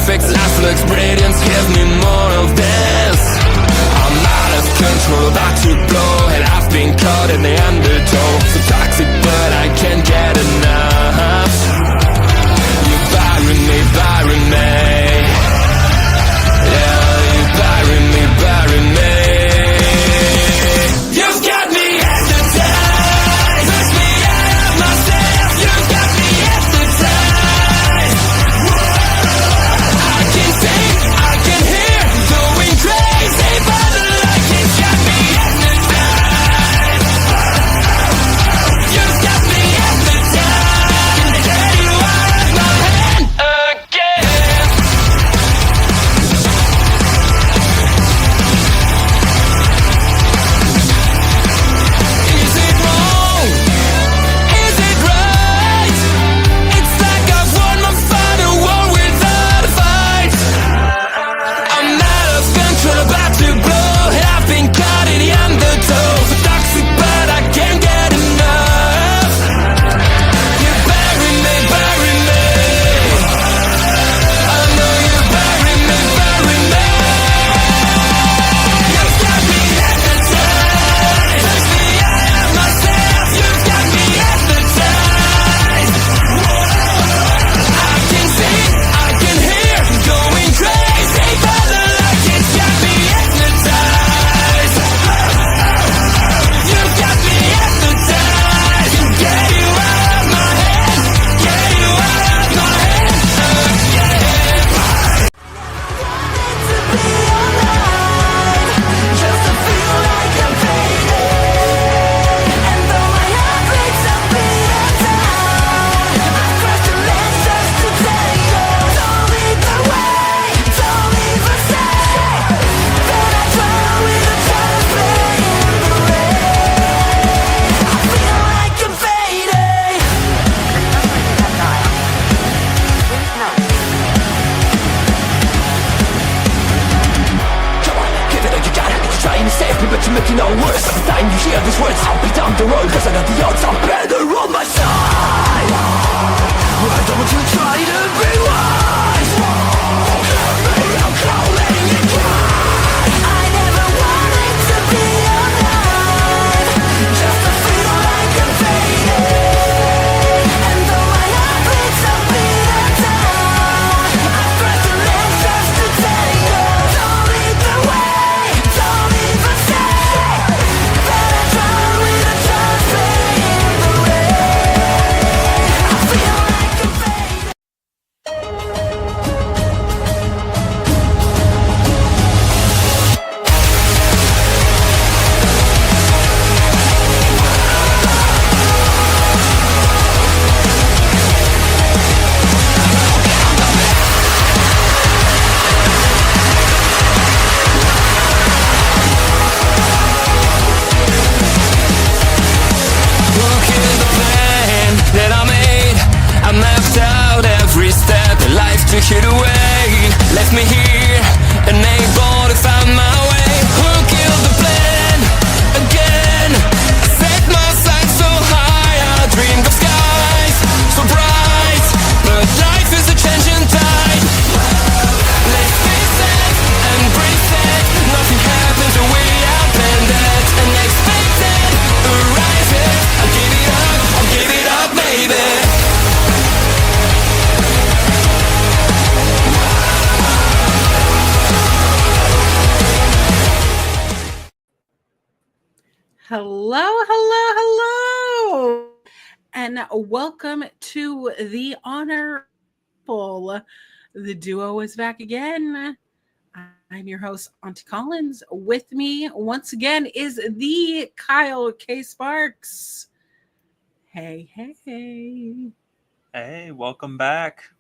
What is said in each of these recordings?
perfect life looks brilliant. Give me more of this. I'm out of control, about to blow, and I've been caught in the undertow. So toxic, but I can't get enough. You bury me, bury me. Yeah, you bury me, bury me. You've got me hypnotized. Push me out of myself. You've got me hypnotized. I can see, I can hear, going crazy, but the light has got me hypnotized. You've got me hypnotized. Can get you out of my hand again. Is it wrong? Is it right? It's like I've won my final war without a fight. I'm out of control, about to blow, and I've been caught in the undertow. So toxic, but I can't get enough. You bury me, bury me. I know you bury me, bury me. You've got me hypnotized. Push me out of myself. You've got me hypnotized. I can see, I can hear, going crazy, but the light has got me hypnotized. You've got me hypnotized. Can get you out of my head, get you out of my head again. To be alive, just to feel like I'm fading. And though my heart breaks a beat down, I cross the lines just to tell you. Don't lead the way, don't even say that I drown with a child playing the rain. I feel like I'm fading. Come on, give it all you got. You're trying to save me, but you're making it all worse. Every time you hear these words, I'll be down the road, cause I know the odds are better on my side. I don't want you to try to be wise. Maybe I'm calling you cry. I never wanted to be alive, just to feel like I'm fading. And though my heart breaks a beat down, I cross the lines just to tell you. Don't lead the way, don't even say that I drown with a child playing the rain. I feel like I'm fading. Who killed the plan that I made? I mapped out every step that life took it away. Left me here, unable to find my way. Who killed the plan again? I set my sights so high, I dreamed of skies so bright, but life is a changing tide. Let's face it, embrace it. Nothing happens the way I planned it. Unexpected arises. I'll give it up, baby. Hello, hello, hello, and welcome to the Honorable. The duo is back again. I'm your host, Auntie Collins. With me once again is the Kyle K. Sparks. Hey, hey, hey. Hey, welcome back.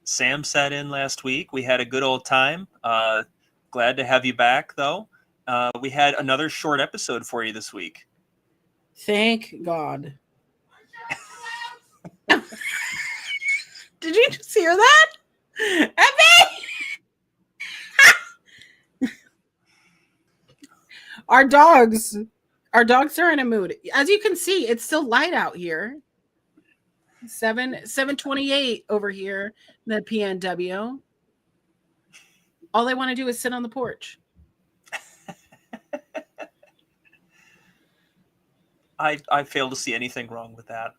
Sam sat in last week. We had a good old time. Glad to have you back, though. We had another short episode for you this week. Thank God. Did you just hear that? Epi! Our dogs are in a mood. As you can see, it's still light out here. 7:28 over here, the PNW. All they want to do is sit on the porch. I fail to see anything wrong with that.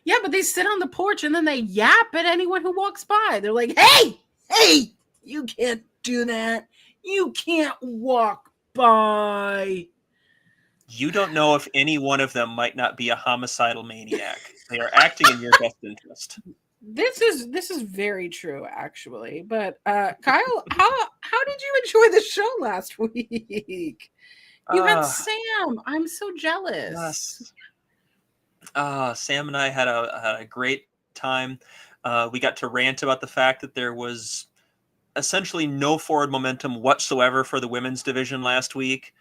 Yeah, but they sit on the porch and then they yap at anyone who walks by. They're like, hey, you can't do that. You can't walk by. You don't know if any one of them might not be a homicidal maniac. They are acting in your best interest. This is very true, actually. But Kyle, how did you enjoy the show last week? You had Sam. I'm so jealous. Yes. Sam and I had a great time. We got to rant about the fact that there was essentially no forward momentum whatsoever for the women's division last week.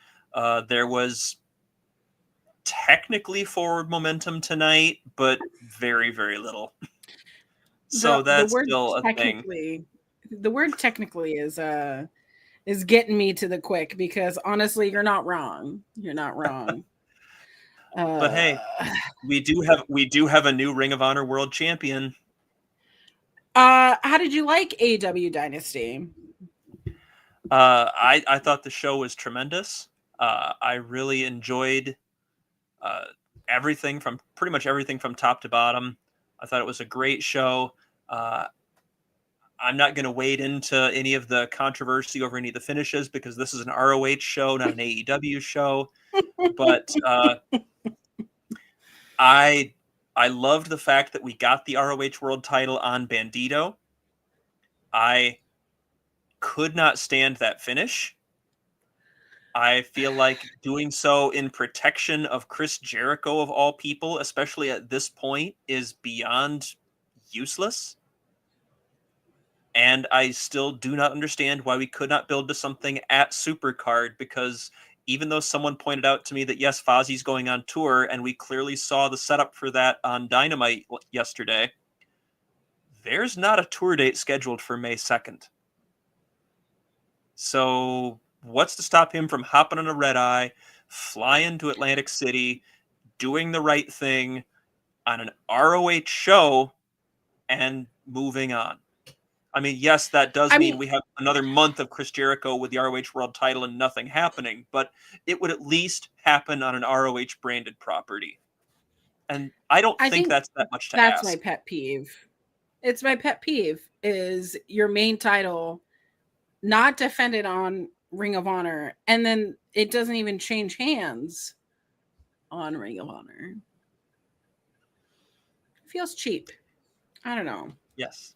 There was technically forward momentum tonight, but very, very little. So that's still a thing. The word technically is getting me to the quick, because honestly, you're not wrong. You're not wrong. But hey, we do have a new Ring of Honor World Champion. How did you like AEW Dynasty? I thought the show was tremendous. I really enjoyed pretty much everything from top to bottom. I thought it was a great show. I'm not going to wade into any of the controversy over any of the finishes, because this is an ROH show, not an AEW show. But I loved the fact that we got the ROH World title on Bandito. I could not stand that finish. I feel like doing so in protection of Chris Jericho, of all people, especially at this point, is beyond useless. And I still do not understand why we could not build to something at Supercard, because even though someone pointed out to me that, yes, Fozzie's going on tour, and we clearly saw the setup for that on Dynamite yesterday, there's not a tour date scheduled for May 2nd. So what's to stop him from hopping on a red eye, flying to Atlantic City, doing the right thing on an ROH show, and moving on? I mean, yes, that does mean we have another month of Chris Jericho with the ROH World title and nothing happening, but it would at least happen on an ROH branded property. And I think that's that much to ask. That's my pet peeve. It's my pet peeve, is your main title not defended on Ring of Honor, and then it doesn't even change hands on Ring of Honor. It feels cheap. I don't know. Yes.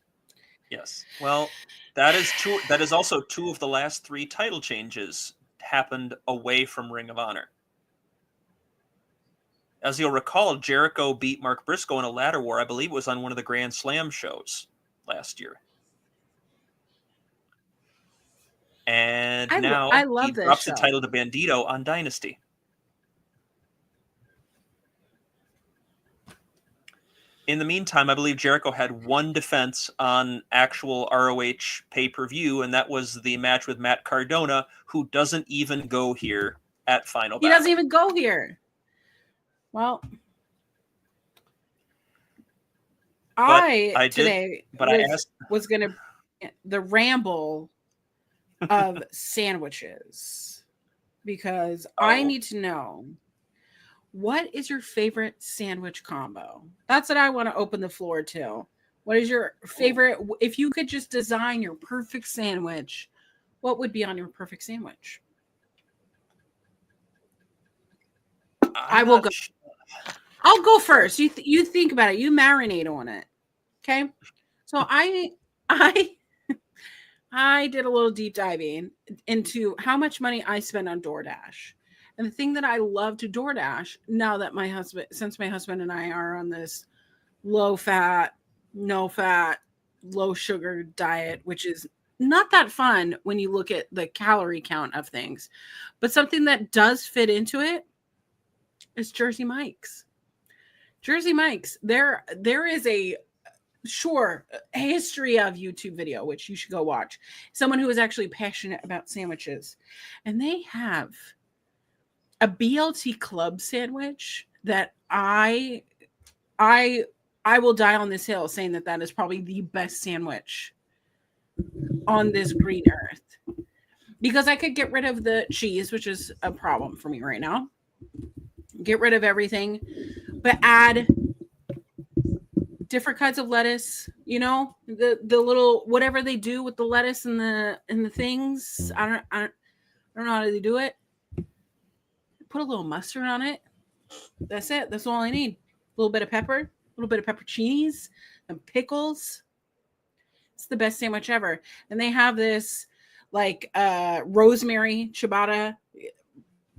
Well, that is also two of the last three title changes happened away from Ring of Honor. As you'll recall, Jericho beat Mark Briscoe in a ladder war. I believe it was on one of the Grand Slam shows last year. And now he drops the title to Bandito on Dynasty. In the meantime, I believe Jericho had one defense on actual ROH pay-per-view, and that was the match with Matt Cardona, who doesn't even go here at Final Battle. He doesn't even go here. Well, I was going to the Ramble of sandwiches, because I need to know, what is your favorite sandwich combo? That's what I want to open the floor to. What is your favorite? If you could just design your perfect sandwich, what would be on your perfect sandwich? I will go. I'll go first. You think about it. You marinate on it. Okay. So I did a little deep diving into how much money I spend on DoorDash. And the thing that I love to DoorDash, now that since my husband and I are on this low fat, no fat, low sugar diet, which is not that fun when you look at the calorie count of things, but something that does fit into it is Jersey Mike's. Jersey Mike's. There is a history of YouTube video, which you should go watch. Someone who is actually passionate about sandwiches, and they have a BLT club sandwich that I I will die on this hill saying that that is probably the best sandwich on this green earth. Because I could get rid of the cheese, which is a problem for me right now. Get rid of everything, but add different kinds of lettuce, you know, the little whatever they do with the lettuce and the things. I don't know how they do it. Put a little mustard on it. That's it. That's all I need. A little bit of pepper, a little bit of pepperoncinis, and pickles. It's the best sandwich ever. And they have this like rosemary ciabatta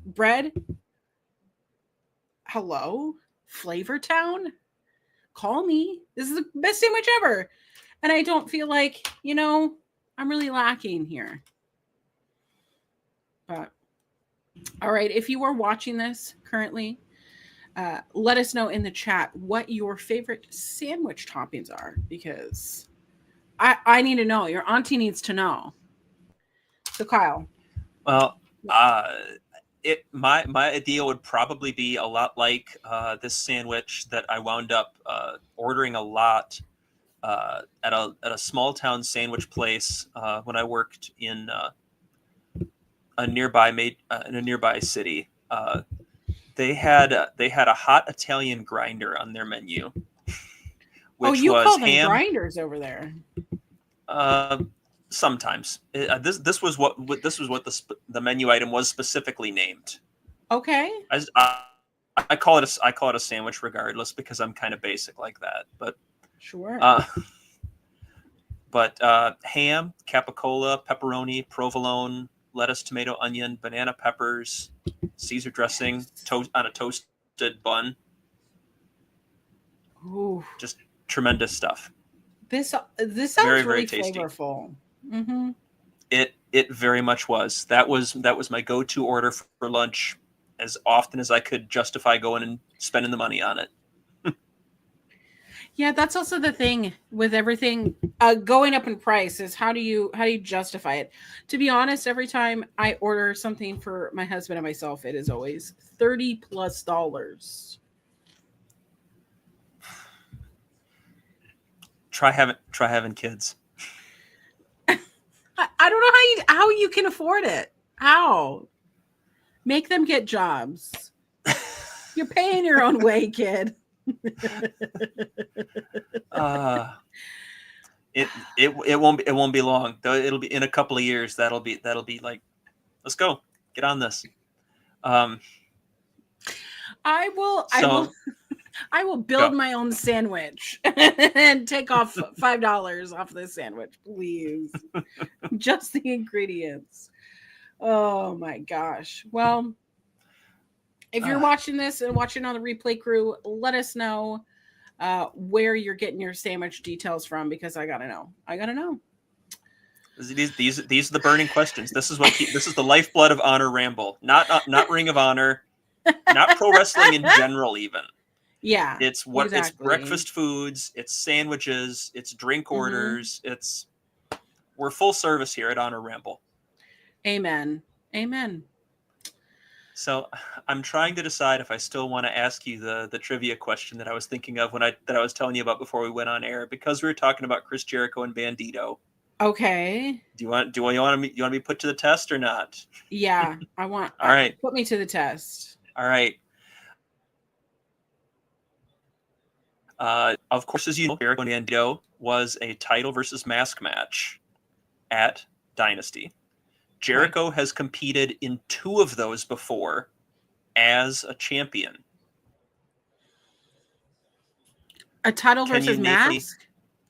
bread. Hello, Flavor Town. Call me. This is the best sandwich ever. And I don't feel like, you know, I'm really lacking here. But all right, if you are watching this currently, let us know in the chat what your favorite sandwich toppings are, because I need to know. Your auntie needs to know. So Kyle. Well, my idea would probably be a lot like this sandwich that I wound up ordering a lot at a small town sandwich place when I worked in a nearby city. They had a hot Italian grinder on their menu. Which you was call them ham, grinders over there. Sometimes this was what the menu item was specifically named. Okay. I call it a sandwich regardless because I'm kind of basic like that. But sure. Ham, capicola, pepperoni, provolone, lettuce, tomato, onion, banana peppers, Caesar dressing, toast on a toasted bun. Ooh. Just tremendous stuff. This sounds very, really very tasty. flavorful. Mm-hmm. It very much was. That was my go-to order for lunch as often as I could justify going and spending the money on it. Yeah, that's also the thing with everything going up in price is how do you justify it? To be honest, every time I order something for my husband and myself, it is always $30+. Try having kids. I don't know how you can afford it. How? Make them get jobs. You're paying your own way, kid. It won't be long. It'll be in a couple of years. That'll be like, let's go, get on this. I will build my own sandwich and take off $5 off this sandwich, please. Just the ingredients. Oh my gosh. Well, if you're watching this and watching on the replay crew, let us know where you're getting your sandwich details from, because I gotta know. These are the burning questions. This is the lifeblood of Honor Ramble. Not Ring of Honor, not pro wrestling in general even. Yeah. It's breakfast foods, it's sandwiches, it's drink orders, we're full service here at Honor Ramble. Amen. So I'm trying to decide if I still want to ask you the trivia question that I was thinking of that I was telling you about before we went on air, because we were talking about Chris Jericho and Bandito. Okay. Do you want to be put to the test or not? Yeah, I want. All right. Put me to the test. All right. Of course, as you know, Jericho and Bandito was a title versus mask match at Dynasty. Jericho has competed in 2 of those before as a champion. A title versus mask?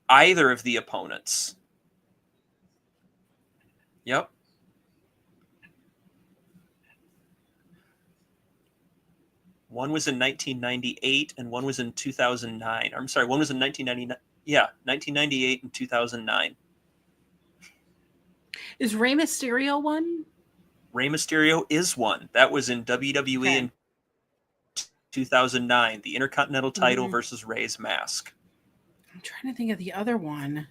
Either of the opponents. Yep. One was in 1998 and one was in 2009. I'm sorry, one was in 1999. Yeah, 1998 and 2009. Is Rey Mysterio one? Rey Mysterio is one. That was in WWE in 2009. The Intercontinental title versus Rey's mask. I'm trying to think of the other one.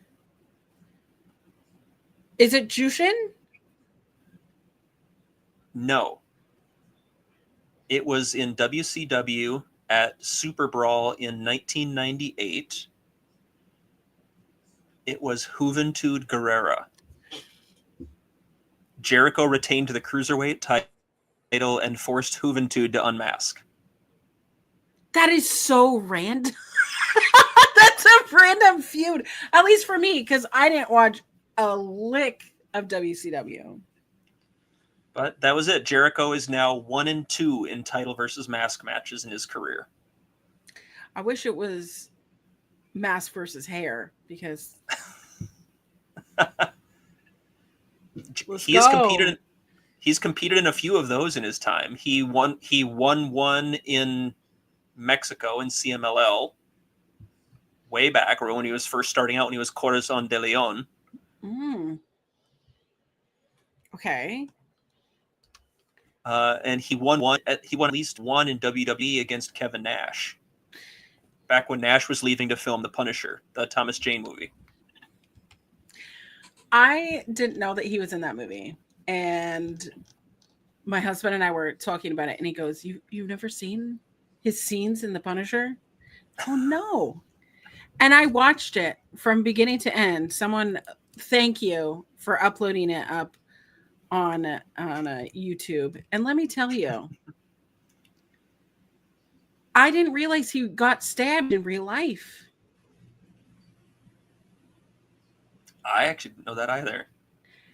Is it Jushin? No. It was in WCW at Super Brawl in 1998, it was Juventud Guerrera. Jericho retained the Cruiserweight title and forced Juventud to unmask. That is so random. That's a random feud, at least for me, because I didn't watch a lick of WCW. But that was it. Jericho is now 1-2 in title versus mask matches in his career. I wish it was mask versus hair, because He's competed in a few of those in his time. He won one in Mexico in CMLL way back, or when he was first starting out, when he was Corazon de Leon. Okay. And he won at least one in WWE against Kevin Nash, back when Nash was leaving to film The Punisher, the Thomas Jane movie. I didn't know that he was in that movie, and my husband and I were talking about it, and he goes, "You've never seen his scenes in The Punisher?" Oh no! And I watched it from beginning to end. Someone, thank you for uploading it up on YouTube. And let me tell you, I didn't realize he got stabbed in real life. I actually didn't know that either.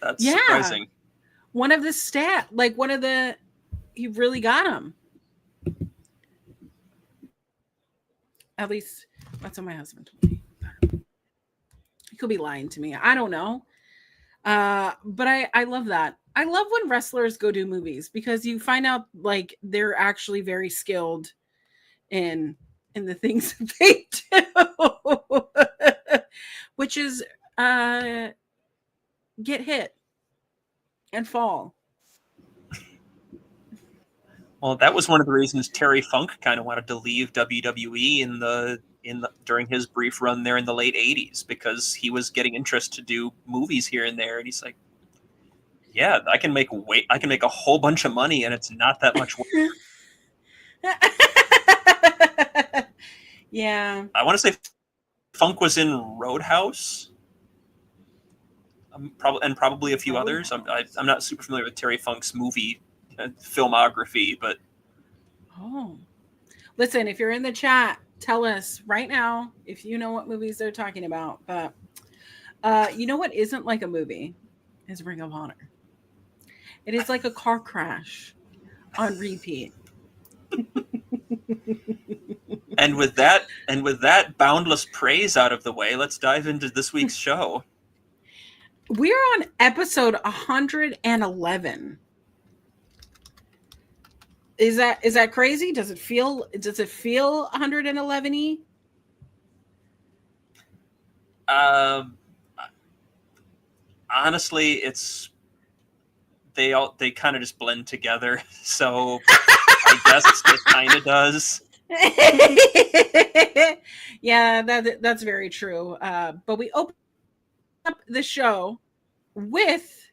That's surprising. One of the he really got him. At least that's what my husband told me. He could be lying to me. I don't know. But I love that. I love when wrestlers go do movies, because you find out like they're actually very skilled in the things that they do, which is get hit and fall. Well, that was one of the reasons Terry Funk kind of wanted to leave WWE during his brief run there in the late 80s, because he was getting interest to do movies here and there, and he's like, yeah, I can make a whole bunch of money, and it's not that much work. Yeah. I want to say Funk was in Roadhouse, probably a few others. I'm not super familiar with Terry Funk's movie filmography, but listen, if you're in the chat, tell us right now if you know what movies they're talking about. But you know what isn't like a movie is Ring of Honor. It is like a car crash on repeat. And with that boundless praise out of the way, let's dive into this week's show. We're on episode 111. Is that crazy? Does it feel 111-y? Honestly, they kind of just blend together. So I guess it kind of does. Yeah, that's very true. But we open up the show with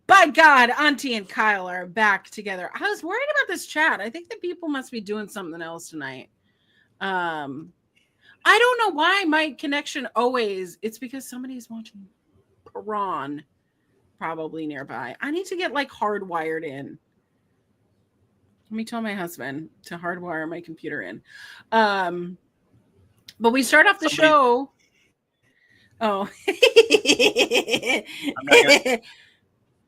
by God, Auntie and Kyle are back together. I was worried about this chat. I think that people must be doing something else tonight. I don't know why my connection always. It's because somebody's watching Prawn, probably nearby. I need to get like hardwired in. Let me tell my husband to hardwire my computer in. But we start off the show. Oh,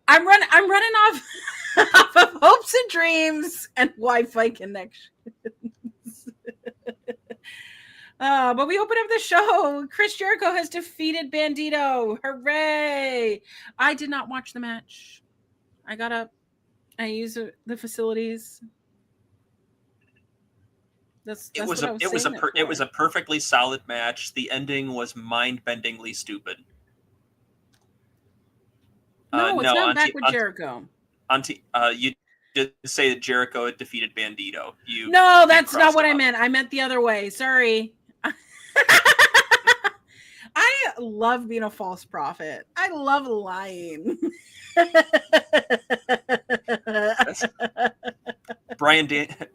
I'm running off of hopes and dreams and Wi-Fi connections. But we open up the show. Chris Jericho has defeated Bandito. Hooray! I did not watch the match. I got up. I used the facilities. It was a perfectly solid match. The ending was mind-bendingly stupid. No, it's not back with Jericho. Auntie, you did say that Jericho had defeated Bandito. No, that's not what I meant. I meant the other way. Sorry. I love being a false prophet. I love lying.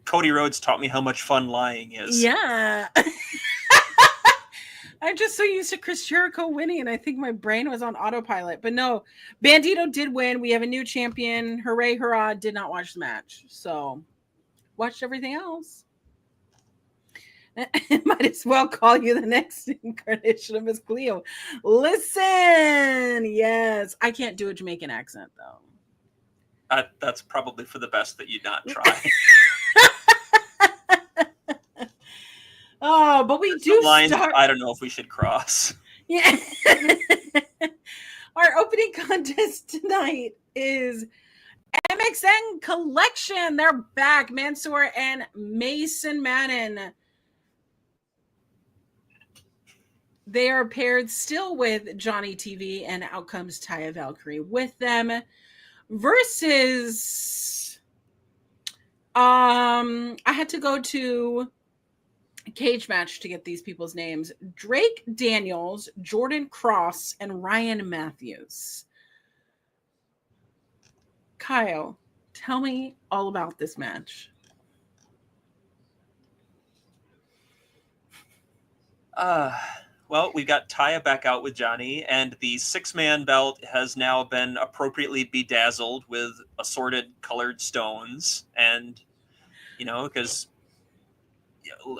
Cody Rhodes taught me how much fun lying is. Yeah. I'm just so used to Chris Jericho winning, and I think my brain was on autopilot. But no, Bandito did win. We have a new champion. Hooray, hurrah. Did not watch the match. So watched everything else. Might as well call you the next incarnation of Miss Cleo. Listen. Yes. I can't do a Jamaican accent, though. That's probably for the best that you not try. Oh, but we do lines start. I don't know if we should cross. Yeah. Our opening contest tonight is MXN Collection. They're back. Mansoor and Mason Madden. They are paired still with Johnny TV, and out comes Taya Valkyrie with them versus I had to go to cage match to get these people's names: Drake Daniels, Jordan Cross, and Ryan Matthews. Kyle, tell me all about this match. Well, we got Taya back out with Johnny, and the 6-man belt has now been appropriately bedazzled with assorted colored stones, and because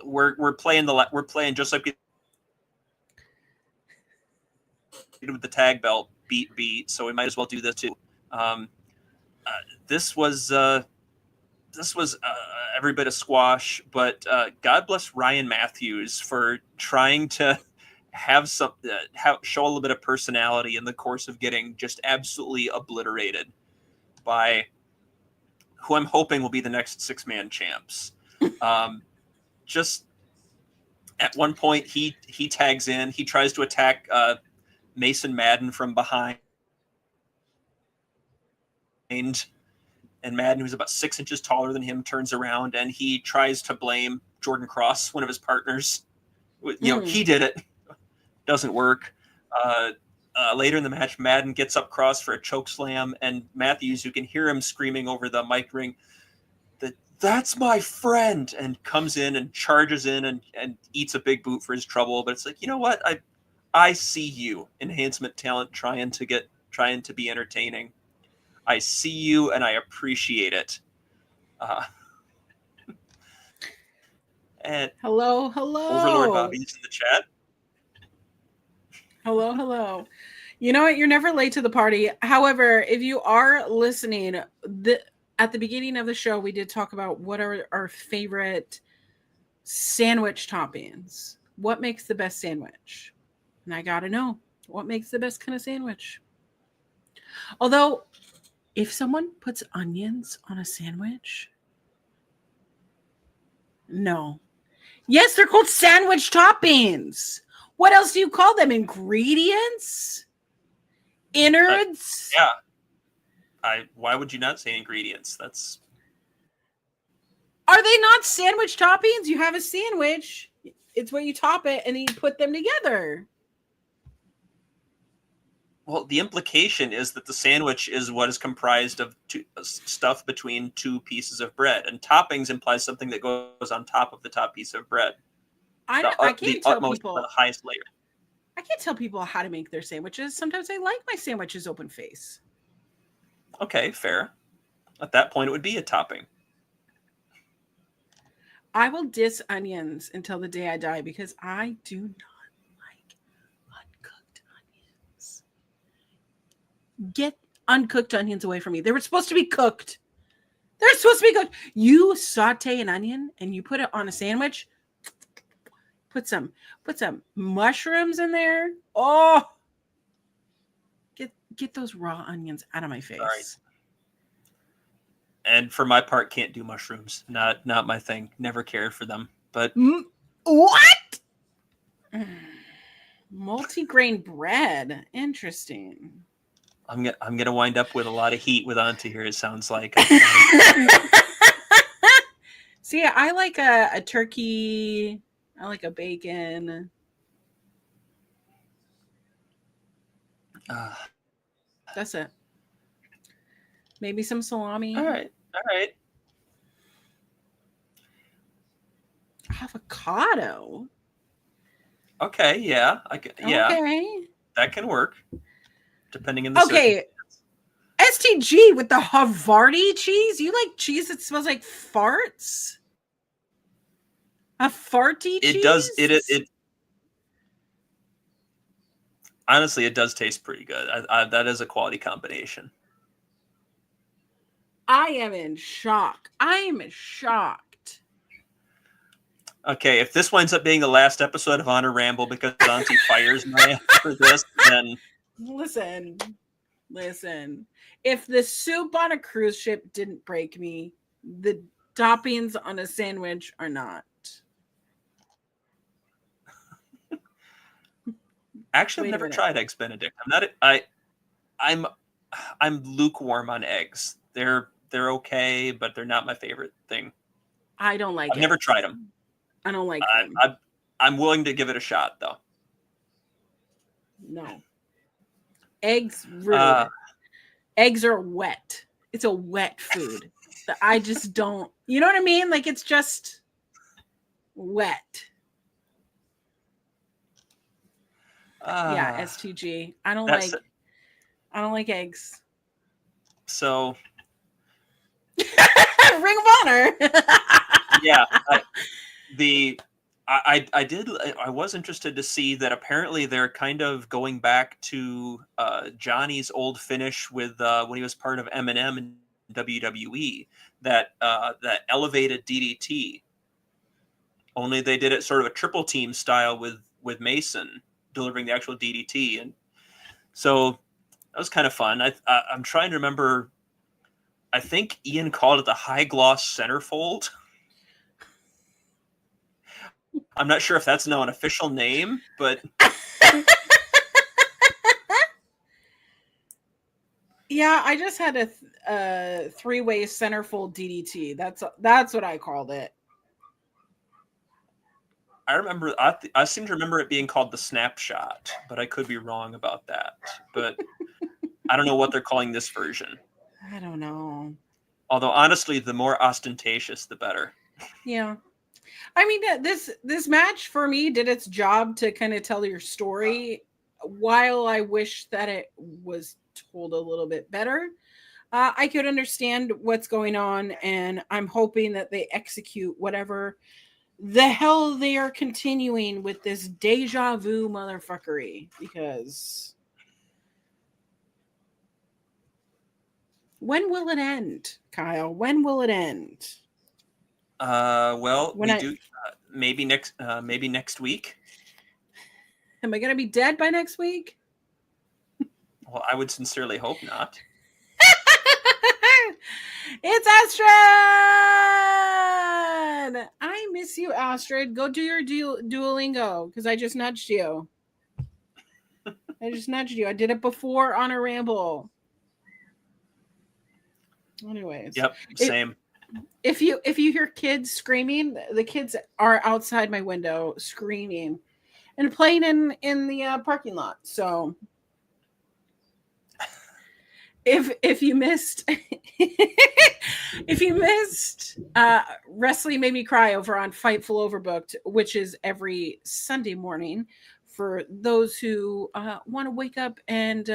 we're playing just like we did with the tag belt, beat. So we might as well do this too. This was every bit of squash, but God bless Ryan Matthews for trying to have show a little bit of personality in the course of getting just absolutely obliterated by who I'm hoping will be the next 6-man champs. Just at one point, he tags in. He tries to attack Mason Madden from behind, and Madden, who's about 6 inches taller than him, turns around and he tries to blame Jordan Cross, one of his partners. He did it. Doesn't work. Later in the match, Madden gets up Cross for a choke slam, and Matthews, you can hear him screaming over the mic ring, "That's my friend," and comes in and charges in and eats a big boot for his trouble. But it's like, you know what? I see you, enhancement talent, trying to be entertaining. I see you and I appreciate it. And hello. Overlord Bobby's in the chat. Hello. You know what? You're never late to the party. However, if you are listening, at the beginning of the show, we did talk about what are our favorite sandwich toppings. What makes the best sandwich? And I got to know, what makes the best kind of sandwich? Although, if someone puts onions on a sandwich, no. Yes, they're called sandwich toppings. What else do you call them? Ingredients? Innards? Yeah. Why would you not say ingredients? Are they not sandwich toppings? You have a sandwich. It's where you top it and then you put them together. Well, the implication is that the sandwich is what is comprised of stuff between two pieces of bread, and toppings implies something that goes on top of the top piece of bread. I can't tell people the highest layer. I can't tell people how to make their sandwiches. Sometimes I like my sandwiches open face. Okay, fair. At that point, it would be a topping. I will diss onions until the day I die because I do not like uncooked onions. Get uncooked onions away from me. They were supposed to be cooked. They're supposed to be cooked. You saute an onion and you put it on a sandwich. Put some mushrooms in there. Oh, get those raw onions out of my face. All right. And for my part, can't do mushrooms. Not my thing. Never cared for them. But what? Multi-grain bread. Interesting. I'm gonna wind up with a lot of heat with Auntie here. It sounds like. See, I like a turkey. I like a bacon. That's it. Maybe some salami. All right. Avocado. Okay, yeah, yeah, Okay. that can work, depending on the Okay. STG with the Havarti cheese. You like cheese that smells like farts? A farty It cheese? does. It honestly, it does taste pretty good. That is a quality combination. I am in shock. I'm shocked. Okay, if this winds up being the last episode of Honor Ramble because Auntie fires my ass for this, then Listen. If the soup on a cruise ship didn't break me, the toppings on a sandwich are not. actually, Wait I've a never minute. tried eggs Benedict. I'm lukewarm on eggs. They're okay, but they're not my favorite thing. I don't like I've never eggs. tried them. I don't like them. I'm willing to give it a shot, though. No. Eggs rude. Eggs are wet. It's a wet food. I just don't. You know what I mean? Like it's just wet. Yeah, STG. I don't like eggs. So Ring of Honor. yeah, I was interested to see that apparently they're kind of going back to Johnny's old finish with when he was part of M&M and WWE, that elevated DDT. Only they did it sort of a triple team style with Mason delivering the actual DDT, and so that was kind of fun. I'm trying to remember. I think Ian called it the high gloss centerfold. I'm not sure if that's now an official name, but Yeah, I just had a three-way centerfold DDT. That's what I called it. I remember. I seem to remember it being called the snapshot, but I could be wrong about that. But I don't know what they're calling this version. I don't know. Although honestly, the more ostentatious, the better. Yeah. I mean, this match for me did its job to kind of tell your story, while I wish that it was told a little bit better. I could understand what's going on, and I'm hoping that they execute whatever the hell they are continuing with this deja vu motherfuckery, because when will it end, Kyle? When will it end? Well, When I- maybe next week. Am I going to be dead by next week? Well, I would sincerely hope not. It's Astrid! I miss you, Astrid. Go do your Duolingo, because I just nudged you. I did it before on a ramble. Anyways. Yep, same. If you hear kids screaming, the kids are outside my window screaming and playing in the parking lot. So if you missed Wrestling Made Me Cry over on Fightful Overbooked, which is every Sunday morning for those who want to wake up and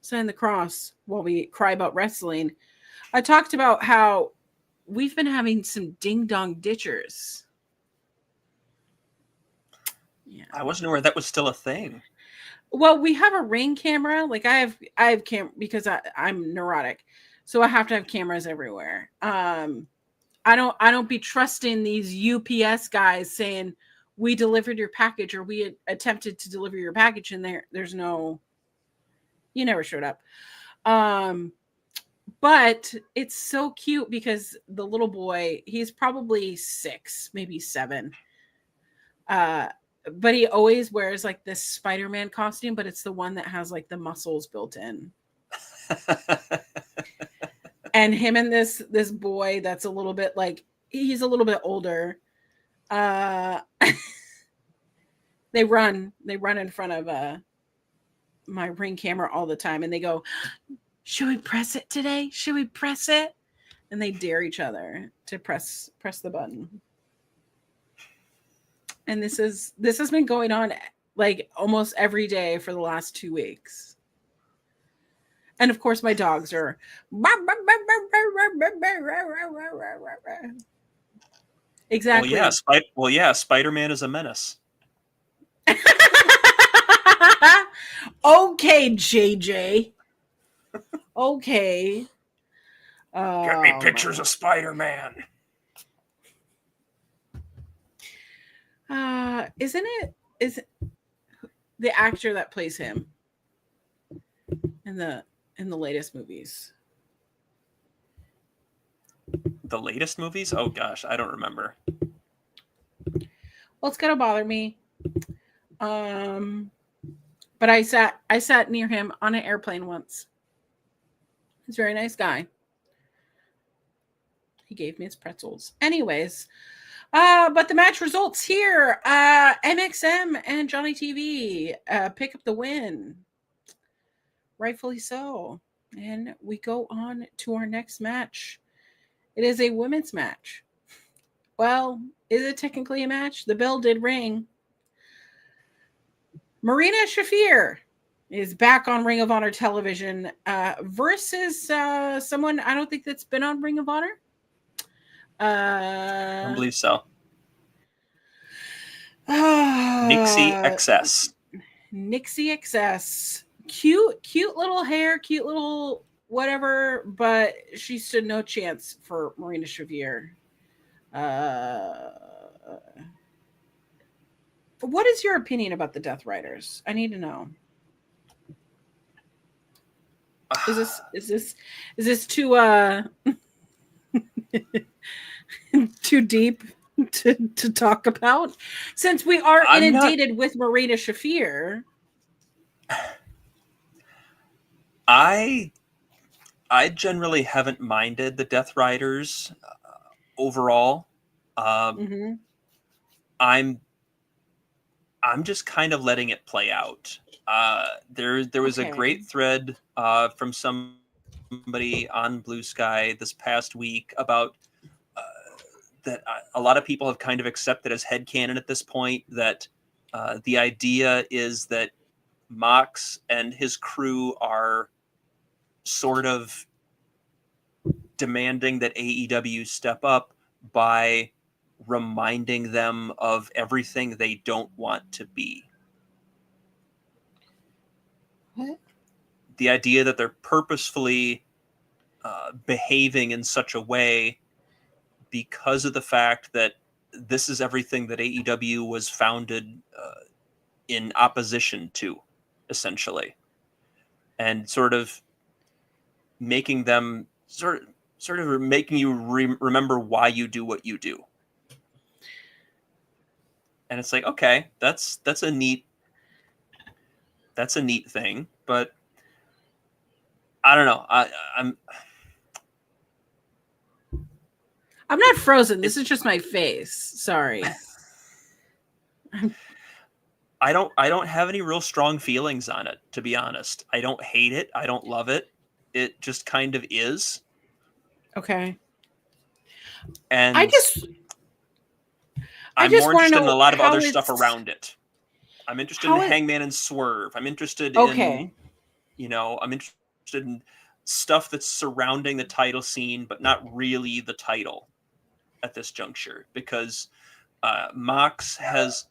sign the cross while we cry about wrestling. I talked about how we've been having some ding dong ditchers. Yeah. I wasn't aware that was still a thing. Well, we have a Ring camera. Like I have because I'm neurotic, so I have to have cameras everywhere. I don't be trusting these UPS guys saying we delivered your package or we attempted to deliver your package, and there's no, you never showed up. But it's so cute because the little boy, he's probably 6, maybe 7. But he always wears like this Spider-Man costume, but it's the one that has like the muscles built in. And him and this boy that's a little bit like, he's a little bit older. They run in front of my Ring camera all the time, and they go, should we press it today? Should we press it? And they dare each other to press the button. And this has been going on like almost every day for the last 2 weeks. And of course my dogs are exactly. Well, yeah, Spider-Man is a menace. Okay, JJ. Okay. Get me pictures of Spider-Man. Isn't it the actor that plays him in the latest movies? The latest movies? Oh gosh, I don't remember. Well, it's gonna bother me. But I sat near him on an airplane once. He's a very nice guy. He gave me his pretzels. Anyways, but the match results here. MXM and Johnny TV pick up the win. Rightfully so. And we go on to our next match. It is a women's match. Well, is it technically a match? The bell did ring. Marina Shafir is back on Ring of Honor television versus someone I don't think that's been on Ring of Honor. I don't believe so. Nixie XS. Nixie XS. Cute little hair, cute little whatever, but she stood no chance for Marina Shafir. What is your opinion about the Death Riders? I need to know. Is this too too deep to talk about? Since we are inundated with Marina Shafir. I generally haven't minded the Death Riders overall. I'm just kind of letting it play out. There was a great thread from somebody on Blue Sky this past week about that a lot of people have kind of accepted as headcanon at this point that the idea is that Mox and his crew are sort of demanding that AEW step up by reminding them of everything they don't want to be. What? The idea that they're purposefully behaving in such a way because of the fact that this is everything that AEW was founded in opposition to, essentially, and sort of making them sort of making you remember why you do what you do. And it's like, okay, that's a neat thing, but I don't know. I'm not frozen. This is just my face. Sorry. I don't have any real strong feelings on it, to be honest. I don't hate it. I don't love it. It just kind of is. Okay. And I'm more interested in a lot of other stuff around it. I'm interested in Hangman and Swerve. I'm interested in, I'm interested in stuff that's surrounding the title scene, but not really the title at this juncture, because Mox has,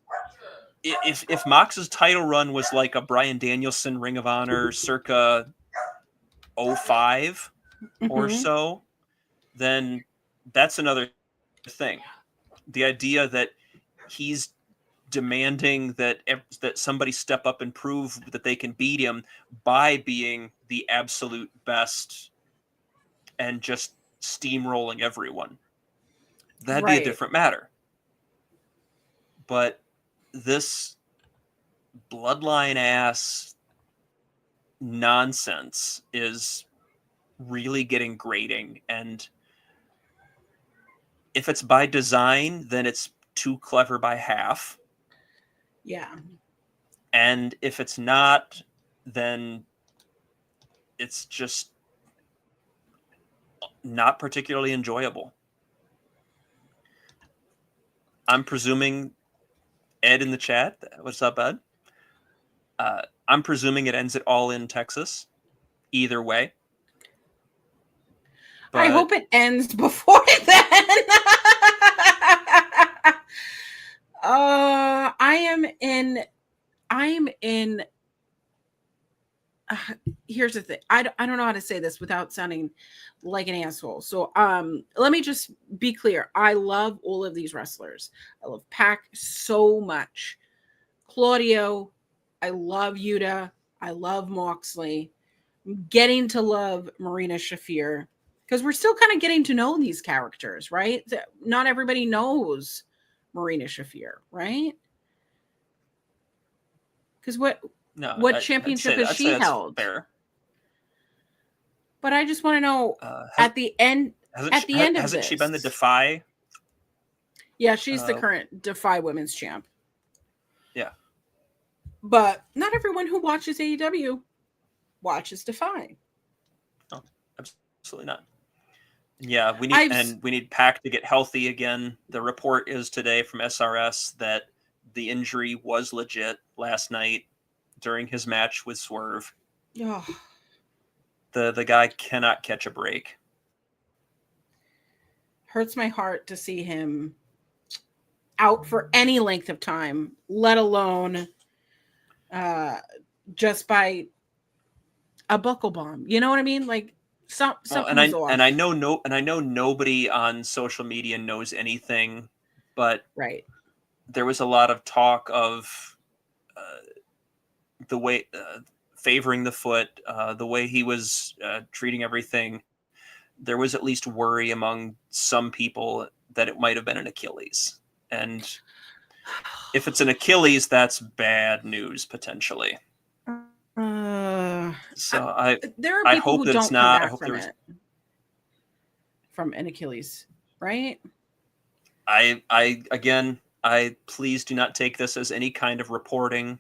if Mox's title run was like a Bryan Danielson Ring of Honor circa 05 or so, then that's another thing. The idea that he's demanding that somebody step up and prove that they can beat him by being the absolute best and just steamrolling everyone. That'd be a different matter. But this bloodline ass nonsense is really getting grating, and if it's by design, then it's too clever by half. Yeah. And if it's not, then it's just not particularly enjoyable. I'm presuming Ed in the chat. What's up, Ed? I'm presuming it ends at All In Texas. Either way. I But hope it ends before then. I'm in. Here's the thing. I don't know how to say this without sounding like an asshole. So let me just be clear. I love all of these wrestlers. I love Pac so much. Claudio, I love Yuta. I love Moxley. I'm getting to love Marina Shafir because we're still kind of getting to know these characters, right? Not everybody knows Marina Shafir, right? Because what championship has she held? Fair. But I just want to know at the end. Hasn't she been the Defy? Yeah, she's the current Defy Women's Champ. Yeah, but not everyone who watches AEW watches Defy. No, absolutely not. Yeah, we need Pac to get healthy again. The report is today from SRS that the injury was legit last night during his match with Swerve. Oh. The guy cannot catch a break. Hurts my heart to see him out for any length of time, let alone just by a buckle bomb. You know what I mean? Like something's off. And I know nobody on social media knows anything, but right. There was a lot of talk of the way favoring the foot, the way he was treating everything. There was at least worry among some people that it might have been an Achilles. And if it's an Achilles, that's bad news potentially. So there are I people hope who that don't it's not. come I back hope from it. From an Achilles, right? I please do not take this as any kind of reporting.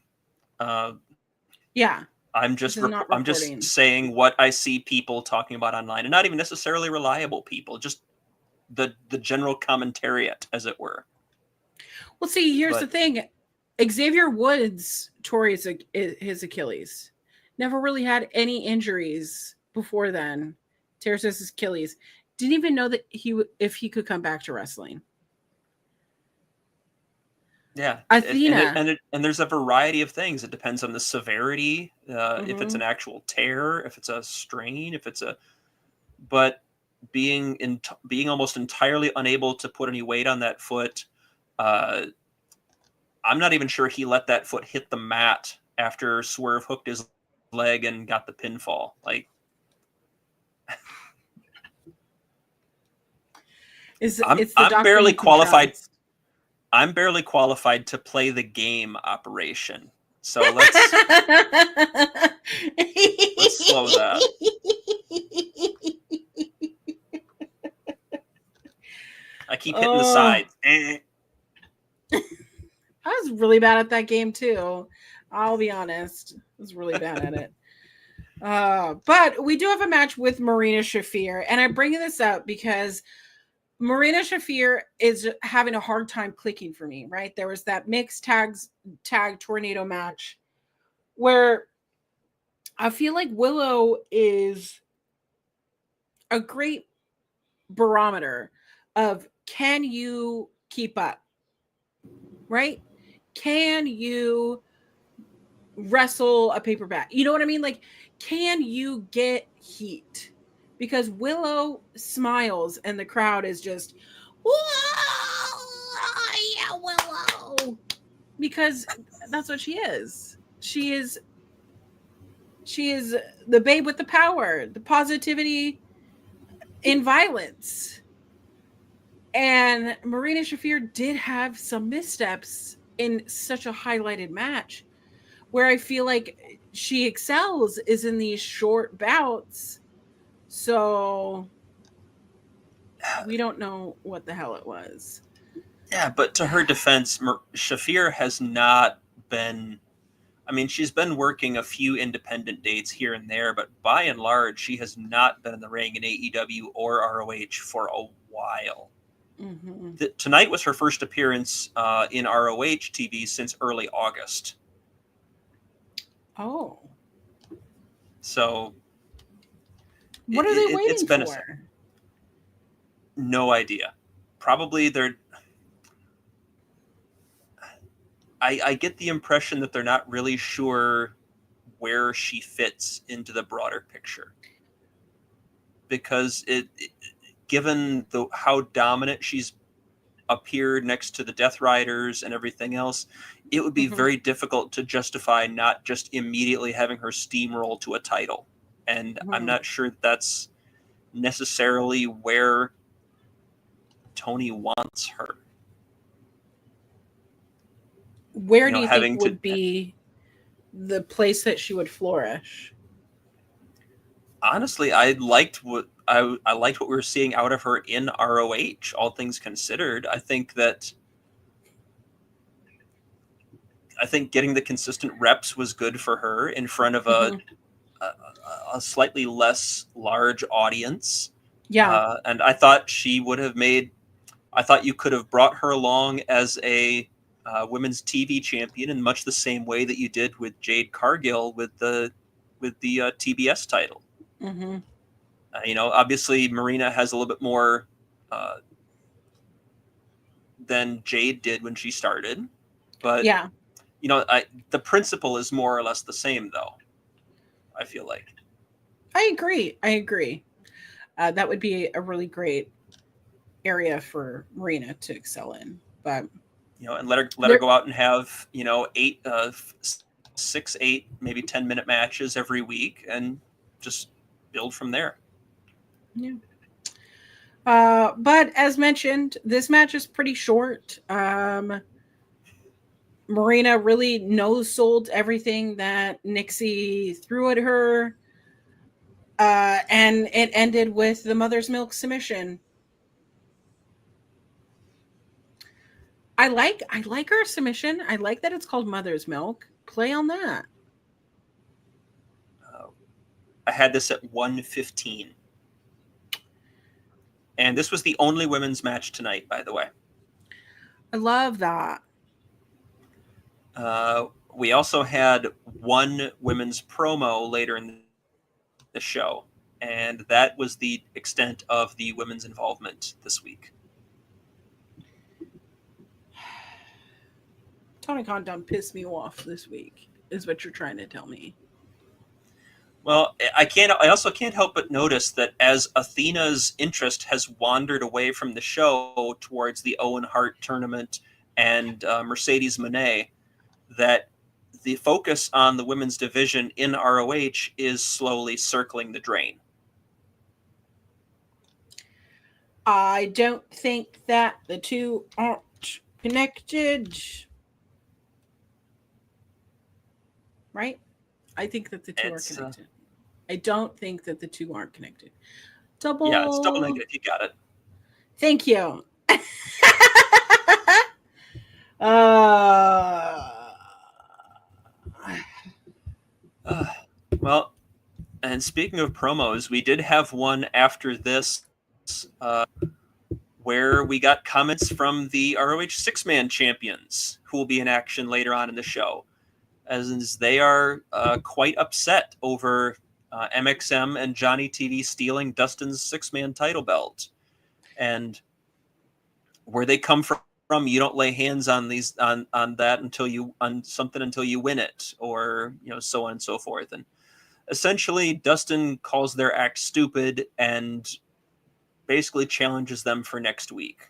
Yeah. I'm just saying what I see people talking about online, and not even necessarily reliable people, just the general commentariat, as it were. Well, see, here's the thing. Xavier Woods tore his Achilles. Never really had any injuries before then. Tears his Achilles. Didn't even know that if he could come back to wrestling. Yeah, Athena, and there's a variety of things. It depends on the severity, if it's an actual tear, if it's a strain, but being almost entirely unable to put any weight on that foot. I'm not even sure he let that foot hit the mat after Swerve hooked his leg and got the pinfall. Like, I'm barely qualified. I'm barely qualified to play the game Operation. So let's slow that. I keep hitting the sides. I was really bad at that game too. I'll be honest. I was really bad at it. But we do have a match with Marina Shafir, and I bring this up because Marina Shafir is having a hard time clicking for me, right? There was that mixed tag tornado match where I feel like Willow is a great barometer of, can you keep up, right? Can you wrestle a paperback? You know what I mean? Like, can you get heat? Because Willow smiles and the crowd is just, whoa, yeah, Willow. Because that's what she is. She is the babe with the power, the positivity in violence. And Marina Shafir did have some missteps in such a highlighted match. Where I feel like she excels is in these short bouts. So we don't know what the hell it was. Yeah, but to her defense, Shafir has not been... I mean, she's been working a few independent dates here and there, but by and large, she has not been in the ring in AEW or ROH for a while. Hmm. Tonight was her first appearance in ROH TV since early August. Oh, So what are they it's waiting been for? no idea. Probably they're. I get the impression that they're not really sure where she fits into the broader picture, because given how dominant she's appeared next to the Death Riders and everything else, it would be Mhm. very difficult to justify not just immediately having her steamroll to a title. And I'm Mhm. not sure that's necessarily where Tony wants her. Where You do know, you think having to would be the place that she would flourish? honestly, I liked what we were seeing out of her in ROH. All things considered, I think getting the consistent reps was good for her in front of Mhm. a, a slightly less large audience. Yeah. And I thought she would have made. I thought you could have brought her along as a women's TV champion in much the same way that you did with Jade Cargill with the TBS title. Hmm. Obviously Marina has a little bit more uh, than Jade did when she started, but Yeah. the principle is more or less the same, though. I feel like. I agree. I agree. That would be a really great area for Marina to excel in. But And let her there, go out and have eight, 6, 8, maybe 10-minute matches every week, and just build from there. yeah. But as mentioned, this match is pretty short. Marina really no sold everything that Nixie threw at her. And it ended with the mother's milk submission. I like her submission. I like that it's called mother's milk. Play on that. Uh, I had this at 1:15, and this was the only women's match tonight, by the way. I love that. We also had one women's promo later in the show, and that was the extent of the women's involvement this week. Tony Khan done pissed me off this week, is what you're trying to tell me. Well, I also can't help but notice that as Athena's interest has wandered away from the show towards the Owen Hart tournament and Mercedes Moné, that the focus on the women's division in ROH is slowly circling the drain. I don't think that the two aren't connected. Right? I think that the two are It's connected. I don't think that the two aren't connected. yeah, it's double Double. negative. You got it. Thank you. uh, Uh, well, and speaking of promos, we did have one after this uh, where we got comments from the ROH six-man champions who will be in action later on in the show, as they are quite upset over MXM and Johnny TV stealing Dustin's six-man title belt. And where they come from, you don't lay hands on these on that on something until you win it, or so on and so forth. And essentially, Dustin calls their act stupid and basically challenges them for next week.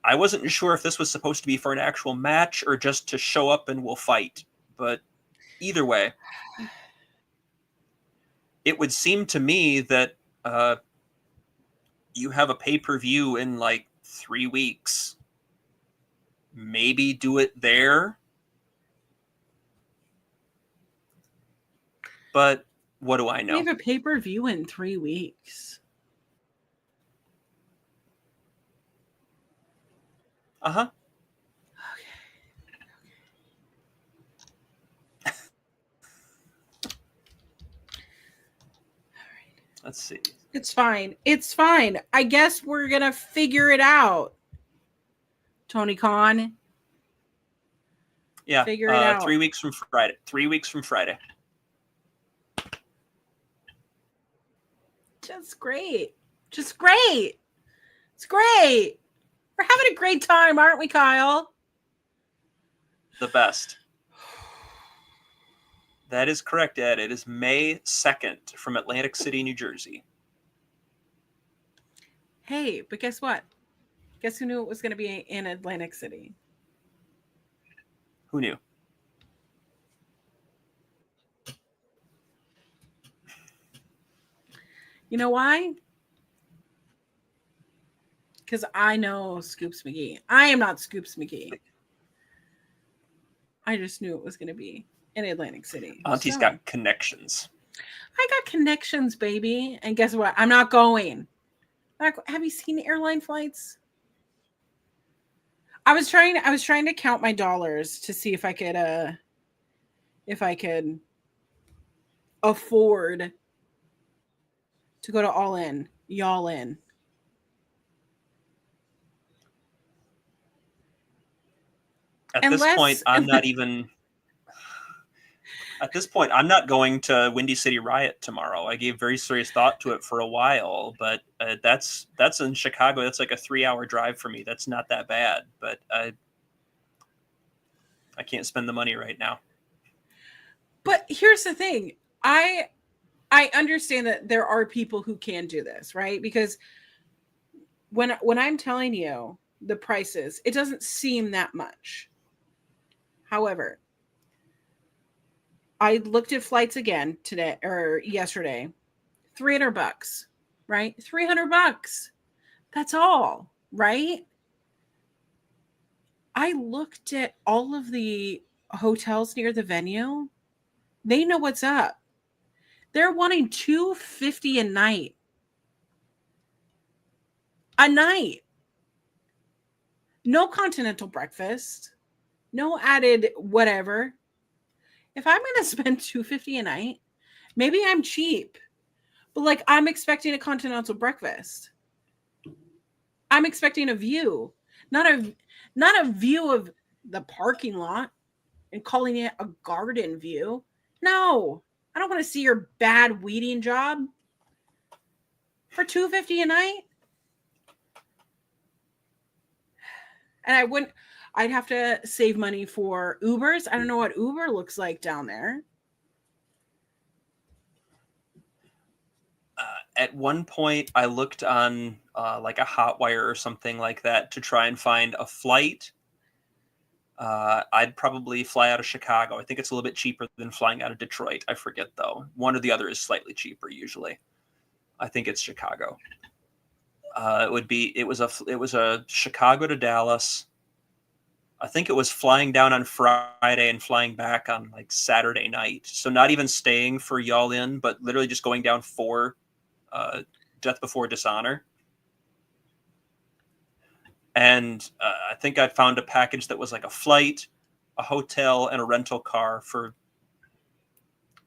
I wasn't sure if this was supposed to be for an actual match or just to show up and we'll fight, but either way, it would seem to me that you have a pay-per-view in like 3 weeks. Maybe do it there. But what do I we know? have a pay-per-view in 3 weeks. Uh-huh. Let's see. It's fine. It's fine. I guess we're going to figure it out. Tony Khan. Yeah, Figure it out. 3 weeks from Friday. 3 weeks from Friday. Just great. Just great. It's great. We're having a great time, aren't we, Kyle? The best. That is correct, Ed. It is May 2nd from Atlantic City, New Jersey. Hey, but guess what? Guess who knew it was going to be in Atlantic City? Who knew? You know why? Because I know Scoops McGee. I am not Scoops McGee. I just knew it was going to be in Atlantic City. Auntie's got connections. I got connections, baby. And guess what? I'm not going. Have you seen airline flights? I was trying to count my dollars to see if I could afford to go to y'all in. At this point, I'm not going to Windy City Riot tomorrow. I gave very serious thought to it for a while, but that's in Chicago. That's like a 3-hour drive for me. That's not that bad, but I can't spend the money right now. But here's the thing. I understand that there are people who can do this, right? Because when I'm telling you the prices, it doesn't seem that much. However, I looked at flights again today or yesterday. $300, right? $300. That's all, right? I looked at all of the hotels near the venue. They know what's up. They're wanting $250 a night. A night. No continental breakfast. No added whatever. If I'm going to spend $250 a night, maybe I'm cheap. But like I'm expecting a continental breakfast. I'm expecting a view. Not a view of the parking lot and calling it a garden view. No. I don't want to see your bad weeding job for $250 a night. And I'd have to save money for Ubers. I don't know what Uber looks like down there. At one point, I looked on like a Hotwire or something like that to try and find a flight. I'd probably fly out of Chicago. I think it's a little bit cheaper than flying out of Detroit. I forget, though. One or the other is slightly cheaper usually. I think it's Chicago. It was a Chicago to Dallas. I think it was flying down on Friday and flying back on like Saturday night. So not even staying for y'all in, but literally just going down for Death Before Dishonor. And I think I found a package that was like a flight, a hotel, and a rental car for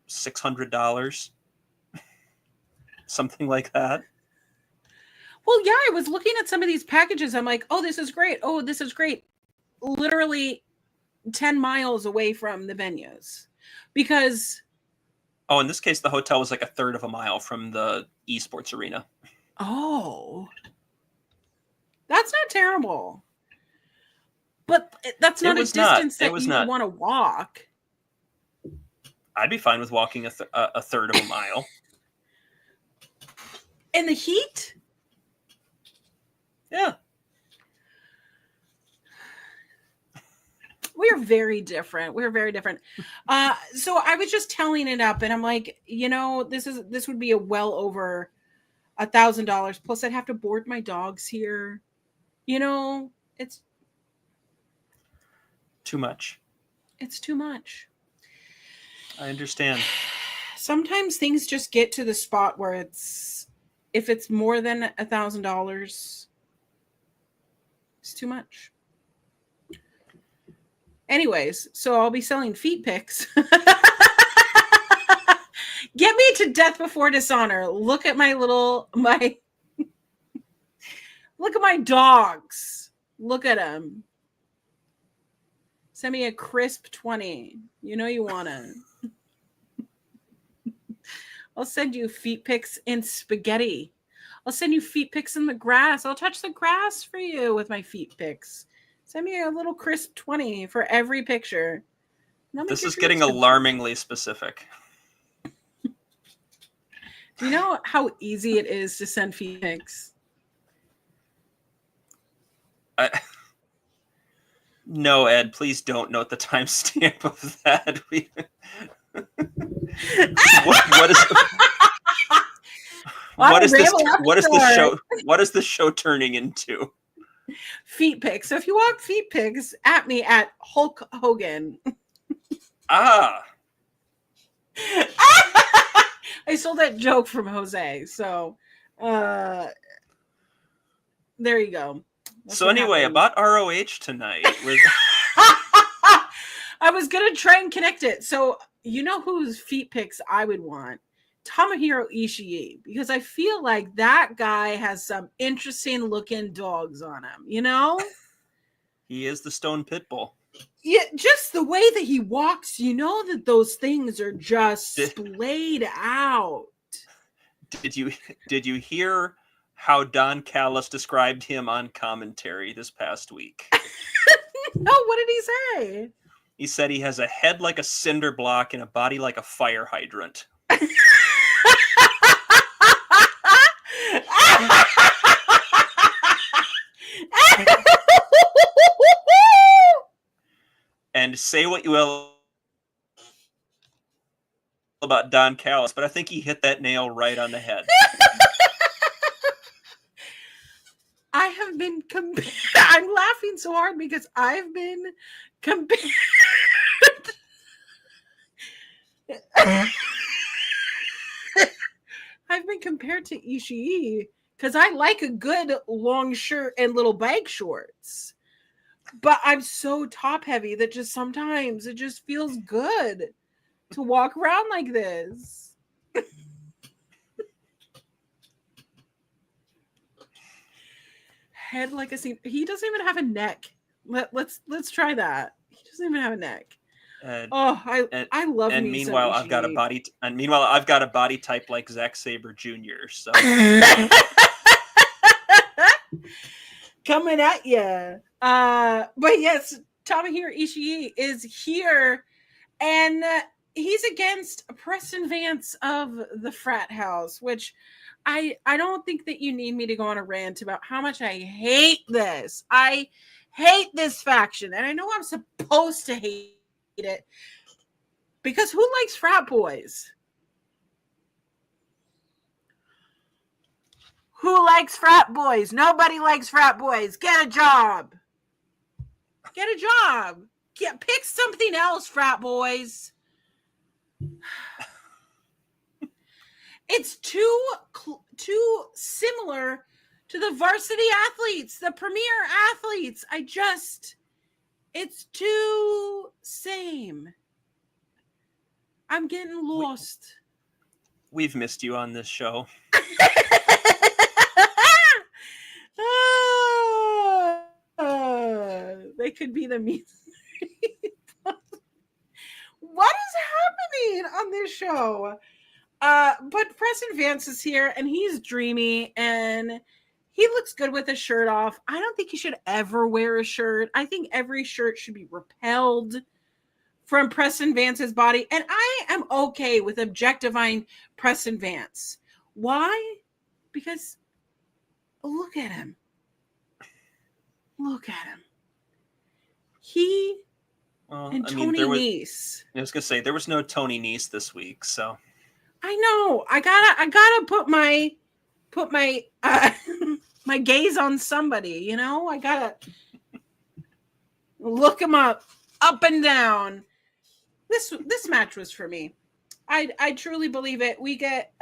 $600. Something like that. Well, yeah, I was looking at some of these packages. I'm like, oh, this is great. Oh, this is great. Literally 10 miles away from the venues. Because... Oh, in this case, the hotel was like a third of a mile from the esports arena. Oh. That's not terrible. But that's not a distance that you would want to walk. I'd be fine with walking a third of a mile. In the heat? Yeah. We're very different. So I was just tallying it up and I'm like, this would be a well over $1,000. Plus I'd have to board my dogs here. It's too much. It's too much. I understand. Sometimes things just get to the spot where if it's more than $1,000, it's too much. Anyways, so I'll be selling feet pics. Get me to death before dishonor. Look at my look at my dogs. Look at them. Send me a crisp 20. You know you want to. I'll send you feet pics in spaghetti. I'll send you feet pics in the grass. I'll touch the grass for you with my feet pics. Send me a little crisp 20 for every picture. This is getting alarmingly specific. Do you know how easy it is to send feet pics? No, Ed, please don't note the timestamp of that. What is the show turning into? Feet pics. So if you want feet pics, at me at Hulk Hogan. Ah. I stole that joke from Jose. So there you go. That's so anyway, about ROH tonight. I was going to try and connect it. So you know whose feet pics I would want? Tomohiro Ishii, because I feel like that guy has some interesting looking dogs on him, you know? He is the Stone Pitbull. Yeah, just the way that he walks, you know that those things are just splayed out. Did you hear how Don Callis described him on commentary this past week? No, what did he say? He said he has a head like a cinder block and a body like a fire hydrant. And say what you will about Don Callis, but I think he hit that nail right on the head. I have been I'm laughing so hard because I've been compared. I've been compared to Ishii because I like a good long shirt and little bag shorts. But I'm so top heavy that just sometimes it just feels good to walk around like this. Head like a scene. He doesn't even have a neck. Let's try that. He doesn't even have a neck. I love. And meanwhile, I've got a body. And meanwhile, I've got a body type like Zack Sabre Jr. So coming at you. But yes, Tomohiro Ishii is here, and he's against Preston Vance of the Frat House, which I don't think that you need me to go on a rant about how much I hate this. I hate this faction, and I know I'm supposed to hate it because who likes frat boys? Who likes frat boys? Nobody likes frat boys. Get a job. Get a job. Pick something else, frat boys. It's too similar to the varsity athletes, the premier athletes. It's too same. I'm getting lost. We've missed you on this show. They could be the mean. What is happening on this show? But Preston Vance is here, and he's dreamy, and he looks good with his shirt off. I don't think he should ever wear a shirt. I think every shirt should be repelled from Preston Vance's body, and I am okay with objectifying Preston Vance. Why? Because look at him. Look at him. And Tony Nese. I was gonna say there was no Tony Nese this week, so I know. I gotta put my my gaze on somebody. You know, I gotta look him up and down. This match was for me. I truly believe it. We get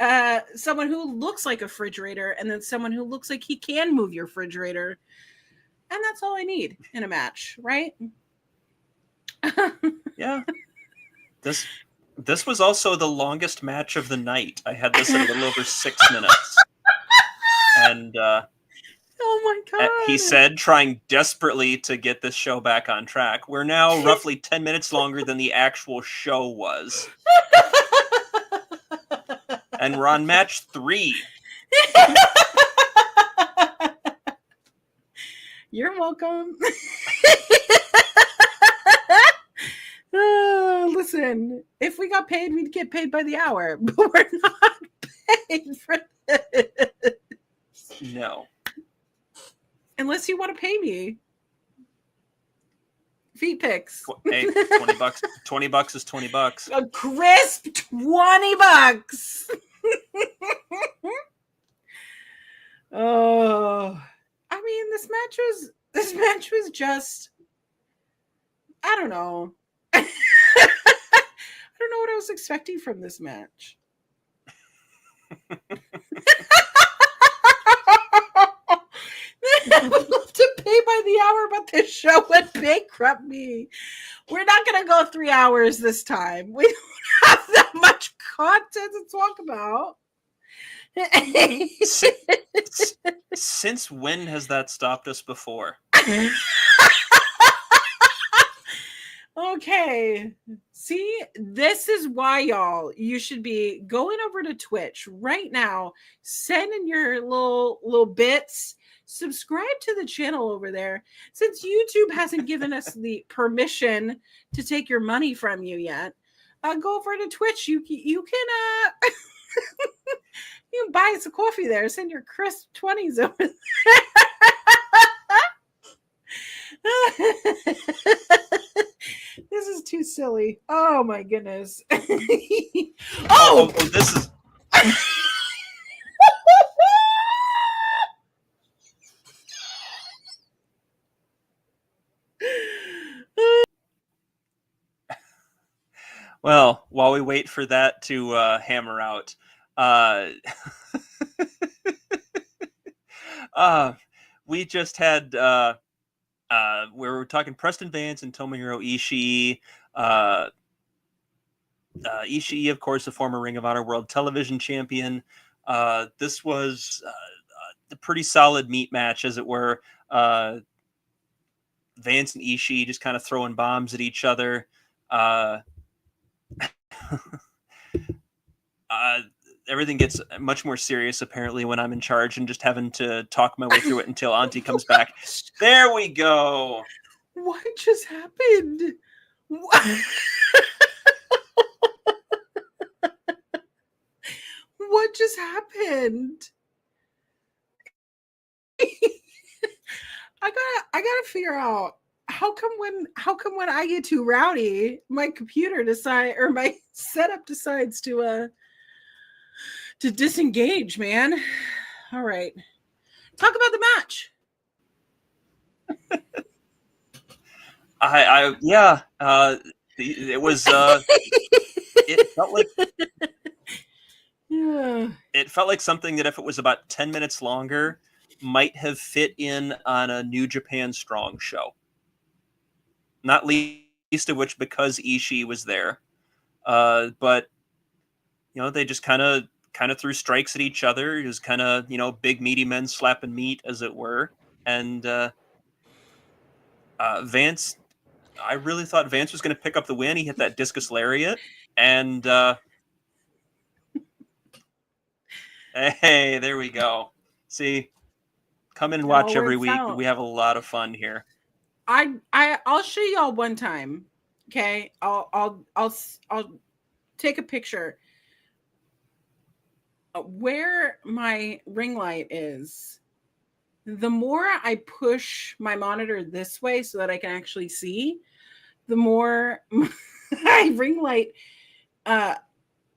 someone who looks like a refrigerator, and then someone who looks like he can move your refrigerator. And that's all I need in a match, right? Yeah. This was also the longest match of the night. I had this at a little over 6 minutes. And Oh my god. he said, trying desperately to get this show back on track, we're now roughly 10 minutes longer than the actual show was. And we're on match 3. You're welcome. Listen, if we got paid, we'd get paid by the hour, but we're not paid for this. No. Unless you want to pay me. Feet pics. Hey, $20. $20 is $20. A crisp $20. Oh, I mean, this match was just, I don't know. I don't know what I was expecting from this match. I would love to pay by the hour, but this show would bankrupt me. We're not going to go 3 hours this time. We don't have that much content to talk about. Since when has that stopped us before? Okay. See, this is why, y'all, you should be going over to Twitch right now, sending your little bits. Subscribe to the channel over there. Since YouTube hasn't given us the permission to take your money from you yet, go over to Twitch. You can you can buy us a coffee there. Send your crisp 20s over there. This is too silly. Oh my goodness. Oh, this is. Well, while we wait for that to hammer out, we just had we were talking Preston Vance and Tomohiro Ishii. Ishii, of course, the former Ring of Honor World Television Champion. This was a pretty solid meat match, as it were. Vance and Ishii just kind of throwing bombs at each other. Everything gets much more serious, apparently, when I'm in charge and just having to talk my way through it until Auntie comes back. There we go. What just happened? What just happened? I gotta figure out how come when I get too rowdy, my computer or my setup decides to disengage, man. All right. Talk about the match. It was it felt like it felt like something that if it was about 10 minutes longer might have fit in on a New Japan Strong show. Not least of which because Ishii was there. But they just kind of threw strikes at each other. It was kind of, big meaty men slapping meat, as it were. And Vance, I really thought Vance was going to pick up the win. He hit that discus lariat. And hey, there we go. See, come in and watch every week. Out. We have a lot of fun here. I'll show y'all one time. Okay. I'll take a picture. Where my ring light is, the more I push my monitor this way so that I can actually see, the more my ring light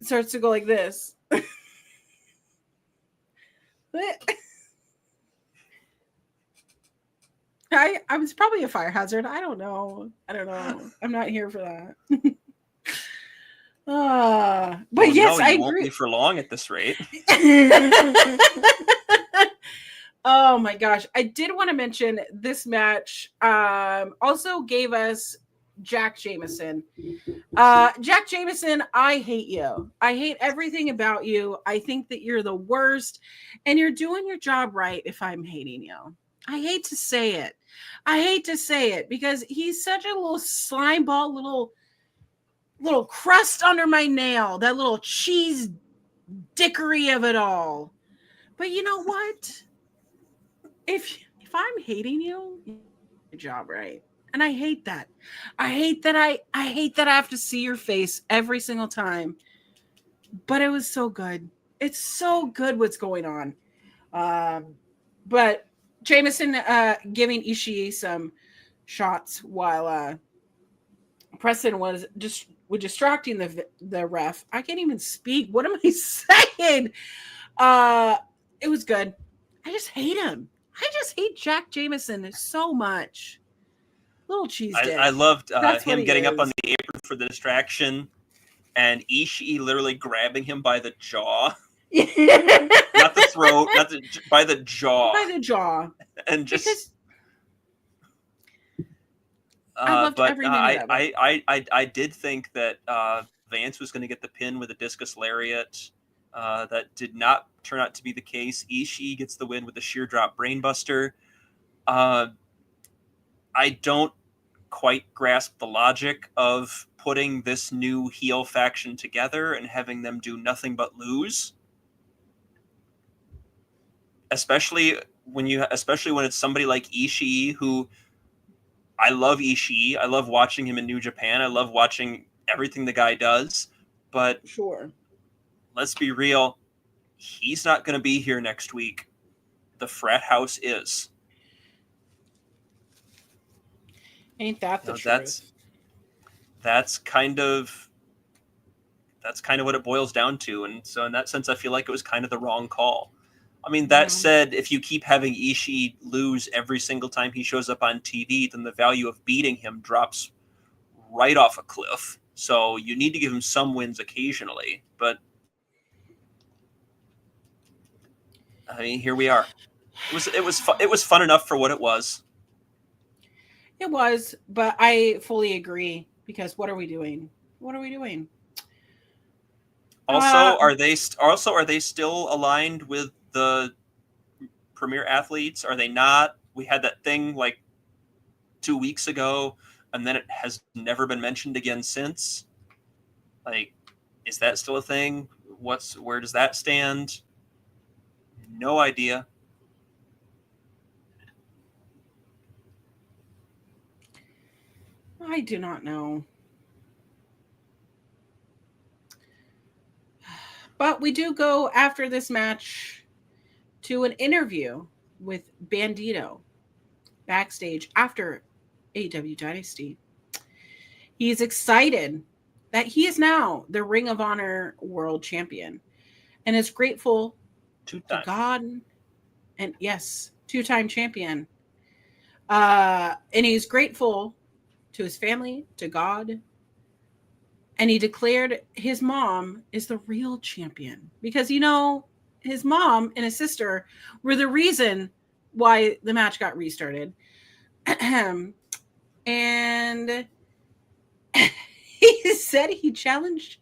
starts to go like this. I was probably a fire hazard. I don't know. I'm not here for that. But yes, I agree. Won't be for long at this rate. Oh my gosh. I did want to mention this match also gave us Jack Jameson. Jack Jameson, I hate you. I hate everything about you. I think that you're the worst, and you're doing your job right if I'm hating you. I hate to say it. I hate to say it because he's such a little slime ball, little crust under my nail, that little cheese dickery of it all. But you know what? If I'm hating you, you do your job right. And I hate that. I hate that I have to see your face every single time. But it was so good. It's so good what's going on. But Jameson giving Ishii some shots while Preston was just distracting the ref. I can't even speak. What am I saying? It was good. I just hate him. I just hate Jack Jameson so much. Little cheese dick. I loved That's what him he getting up is. on the apron for the distraction, and Ishii literally grabbing him by the jaw, not the throat, by the jaw, By the jaw. and just. Because I loved but every minute of it. I did think that Vance was going to get the pin with a discus lariat. That did not turn out to be the case. Ishii gets the win with the sheer drop brainbuster. I don't quite grasp the logic of putting this new heel faction together and having them do nothing but lose. Especially when it's somebody like Ishii, who I love Ishii. I love watching him in New Japan. I love watching everything the guy does. But Sure. let's be real. He's not going to be here next week. The frat house is. Ain't that the truth? That's kind of what it boils down to. And so in that sense, I feel like it was kind of the wrong call. I mean, that said, if you keep having Ishii lose every single time he shows up on TV, then the value of beating him drops right off a cliff. So you need to give him some wins occasionally. But I mean, here we are. It was fun enough for what it was. It was, but I fully agree because what are we doing? What are we doing? Also, are they still aligned with the Premier Athletes? Are they not? We had that thing like 2 weeks ago, and then it has never been mentioned again since. Like, is that still a thing? Where does that stand? No idea. I do not know. But we do go after this match to an interview with Bandito backstage after AEW Dynasty. He's excited that he is now the Ring of Honor World Champion and is grateful to God and yes, two-time champion. And he's grateful to his family, to God. And he declared his mom is the real champion because, you know, his mom and his sister were the reason why the match got restarted. And he said he challenged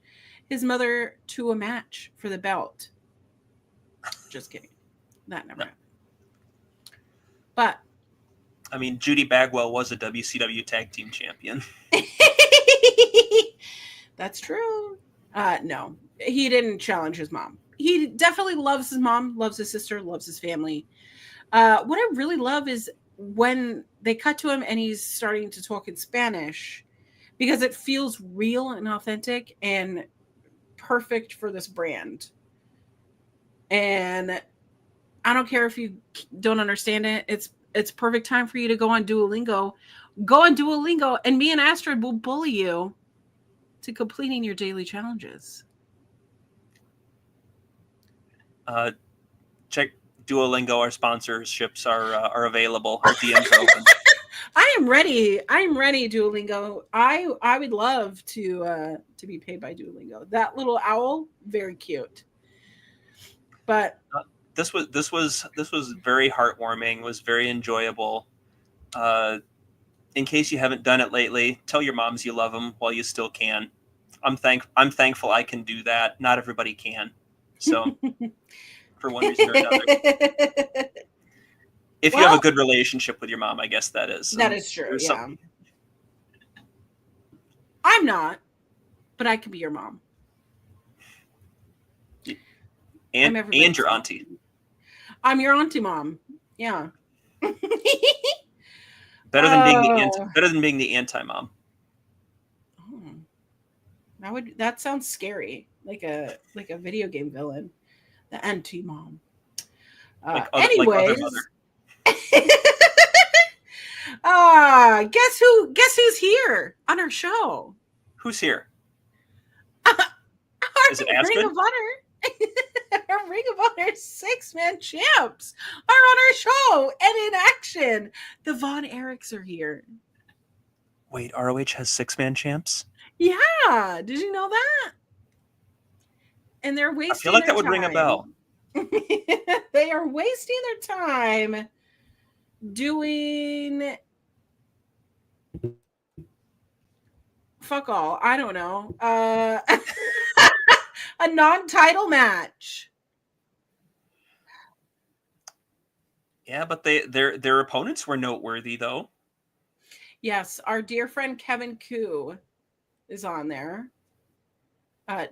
his mother to a match for the belt. Just kidding. That never happened. But I mean, Judy Bagwell was a WCW Tag Team Champion. That's true. No, he didn't challenge his mom. He definitely loves his mom, loves his sister, loves his family. What I really love is when they cut to him and he's starting to talk in Spanish because it feels real and authentic and perfect for this brand. And I don't care if you don't understand it. It's perfect time for you to go on Duolingo. Go on Duolingo and me and Astrid will bully you to completing your daily challenges. Check Duolingo. Our sponsorships are available. Our DMs are open. I am ready. Duolingo. I would love to be paid by Duolingo. That little owl, very cute. But this was very heartwarming. Was very enjoyable. in case you haven't done it lately, tell your moms you love them while you still can. I'm thankful I can do that. Not everybody can. So for one reason or another. If you have a good relationship with your mom, I guess that is. That And is true. there's Yeah. I'm not, but I could be your mom. And everybody's your mom. auntie. I'm your auntie mom. Yeah. Better than being the anti-mom. That sounds scary. Like a video game villain. The auntie mom. Like other Anyways. mother. Guess who's here on our show? Who's here? Is it Ring Aspen? of Honor. Our Ring of Honor 6-man champs are on our show and in action. The Von Erichs are here. Wait, ROH has 6-man champs? Yeah, did you know that? And they're wasting. I feel like their that would ring a bell. They are wasting their time doing fuck all. I don't know. A non-title match. Yeah, but their opponents were noteworthy though. Yes, our dear friend Kevin Koo is on there.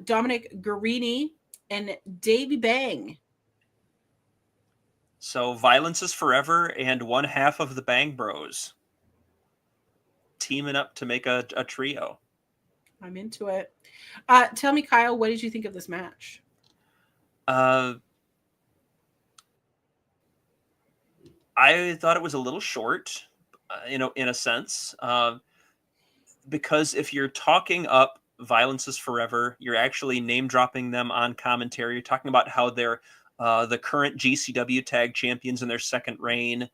Dominic Guarini and Davey Bang. So Violence is Forever and one half of the Bang Bros teaming up to make a trio. I'm into it. Tell me, Kyle, what did you think of this match? I thought it was a little short, in a sense, because if you're talking up Violence is Forever, you're actually name dropping them on commentary. You're talking about how they're the current GCW tag champions in their second reign.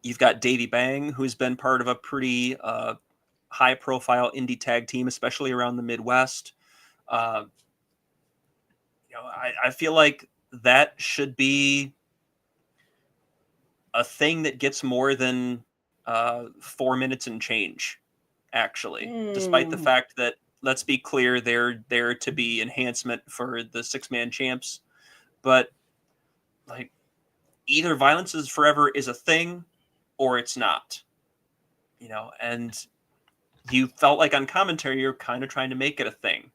You've got Davey Bang, who's been part of a pretty high-profile indie tag team, especially around the Midwest. I feel like that should be a thing that gets more than 4 minutes and change, actually, despite the fact that, let's be clear, they're there to be enhancement for the 6-man champs. But like, either Violence is Forever is a thing or it's not, and you felt like on commentary you're kind of trying to make it a thing.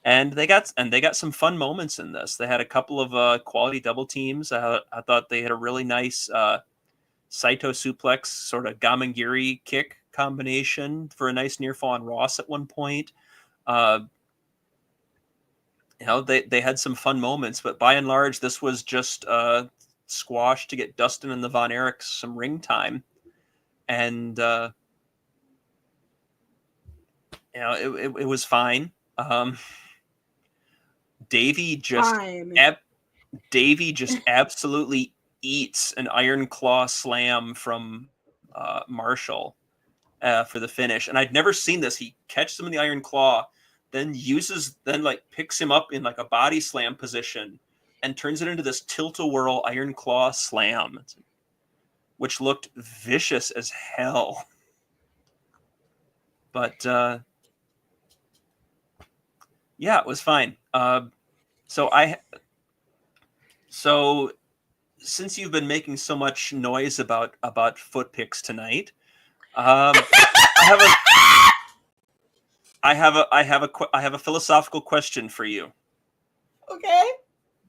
And they got some fun moments in this. They had a couple of quality double teams. I thought they had a really nice Saito suplex, sort of Gamangiri kick combination for a nice near fall on Ross at one point. They had some fun moments, but by and large, this was just squash to get Dustin and the Von Erichs some ring time. And it was fine. Davey just absolutely eats an Iron Claw slam from Marshall for the finish, and I'd never seen this. He catches him in the Iron Claw, then picks him up in like a body slam position and turns it into this tilt-a-whirl Iron Claw slam, which looked vicious as hell. But yeah, it was fine. So since you've been making so much noise about foot picks tonight, I have a philosophical question for you. Okay.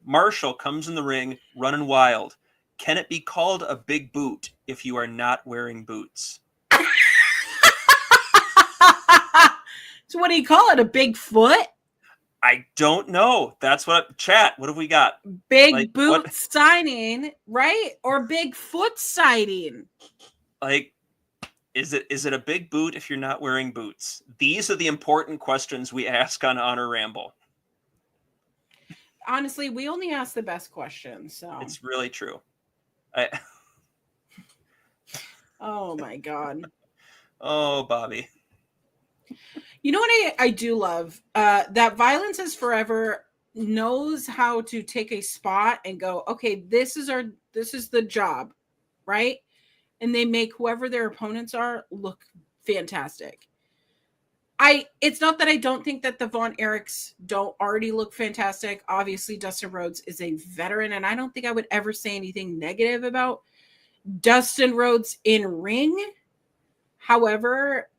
Marshall comes in the ring running wild. Can it be called a big boot if you are not wearing boots? So what do you call it? A big foot? I don't know. That's what chat. What have we got? Big boot signing, right? Or big foot sighting. Like, is it a big boot if you're not wearing boots? These are the important questions we ask on Honor Ramble. Honestly, we only ask the best questions, so it's really true. Oh my god. Oh, Bobby. You know what I do love? That Violence is Forever knows how to take a spot and go, okay, this is the job, right? and they make whoever their opponents are look fantastic. It's not that I don't think that the Von Erichs don't already look fantastic. Obviously, Dustin Rhodes is a veteran, and I don't think I would ever say anything negative about Dustin Rhodes in ring. However,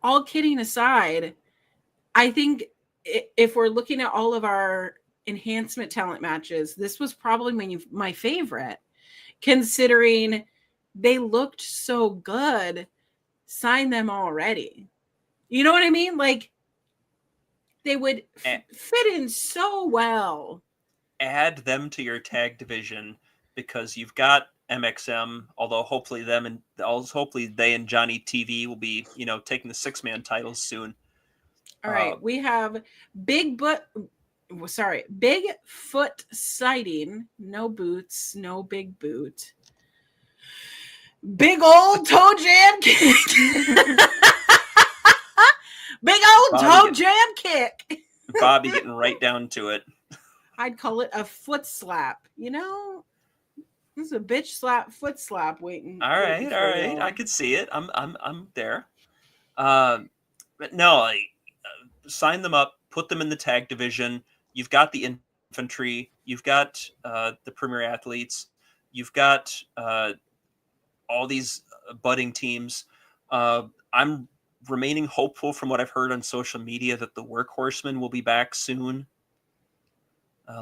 all kidding aside, I think if we're looking at all of our enhancement talent matches, this was probably my favorite, considering they looked so good. Sign them already. You know what I mean? Like, they would fit in so well. Add them to your tag division, because you've got MXM, although hopefully they and Johnny TV will be, taking the 6-man titles soon. All right, we have Bigfoot sighting, no boots, no big boot. Big old toe jam kick. Big old toe jam kick. Bobby getting right down to it. I'd call it a foot slap. This is a bitch slap, foot slap waiting. All right. I could see it. I'm there. But no, sign them up, put them in the tag division. You've got the infantry. You've got the premier athletes. You've got all these budding teams. I'm remaining hopeful from what I've heard on social media that the Workhorsemen will be back soon.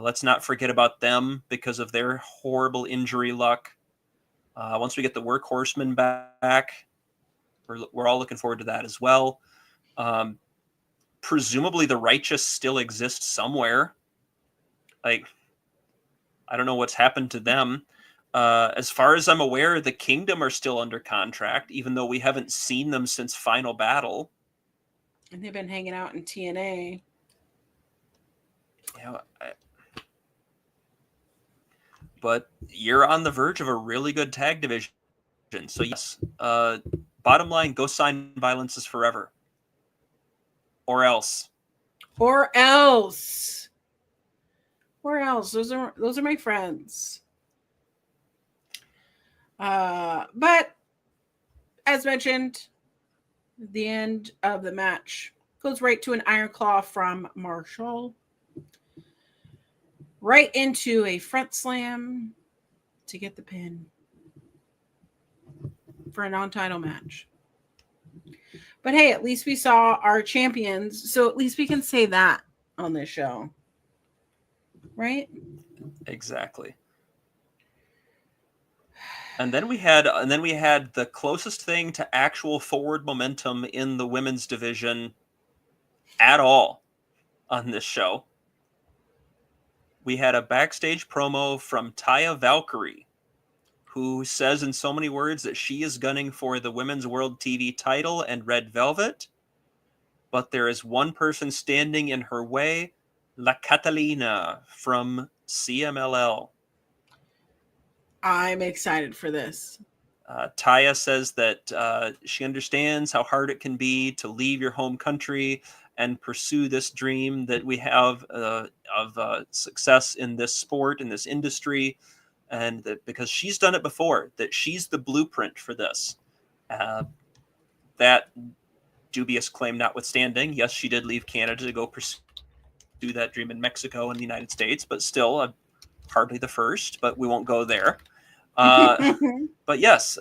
Let's not forget about them because of their horrible injury luck. Once we get the Workhorsemen back, we're all looking forward to that as well. Presumably the Righteous still exist somewhere. Like, I don't know what's happened to them. As far as I'm aware, the Kingdom are still under contract, even though we haven't seen them since Final Battle. And they've been hanging out in TNA. But you're on the verge of a really good tag division. So yes, bottom line, go sign Violence is Forever. Or else. Or else. Those are my friends. But as mentioned, the end of the match goes right to an Iron Claw from Marshall. Right into a front slam to get the pin for a non-title match. But hey, at least we saw our champions, so at least we can say that on this show. Right? Exactly. And then we had the closest thing to actual forward momentum in the women's division at all on this show. We had a backstage promo from Taya Valkyrie, who says in so many words that she is gunning for the Women's World TV title and Red Velvet, but there is one person standing in her way, La Catalina from CMLL. I'm excited for this. Taya says that she understands how hard it can be to leave your home country and pursue this dream that we have of success in this sport, in this industry, and that because she's done it before, that she's the blueprint for this. That dubious claim notwithstanding, yes, she did leave Canada to go pursue that dream in Mexico and the United States, but still hardly the first, but we won't go there. But yes,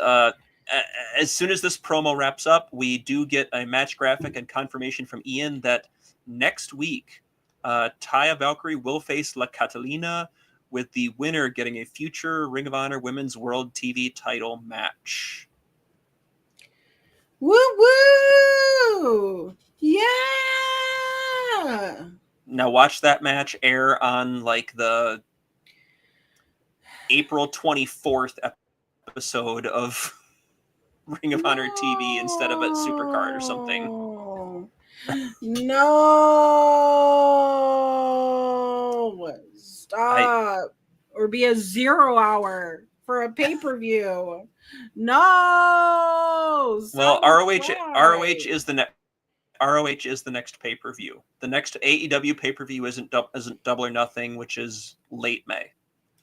as soon as this promo wraps up, we do get a match graphic and confirmation from Ian that next week, Taya Valkyrie will face La Catalina, with the winner getting a future Ring of Honor Women's World TV title match. Woo woo! Yeah! Now watch that match air on like the April 24th episode of Ring of Honor TV instead of at Supercard or something. No! Stop! Or be a 0 hour for a pay-per-view. No! Well, ROH is the next. ROH is the next pay-per-view. The next AEW pay-per-view isn't Double or Nothing, which is late May.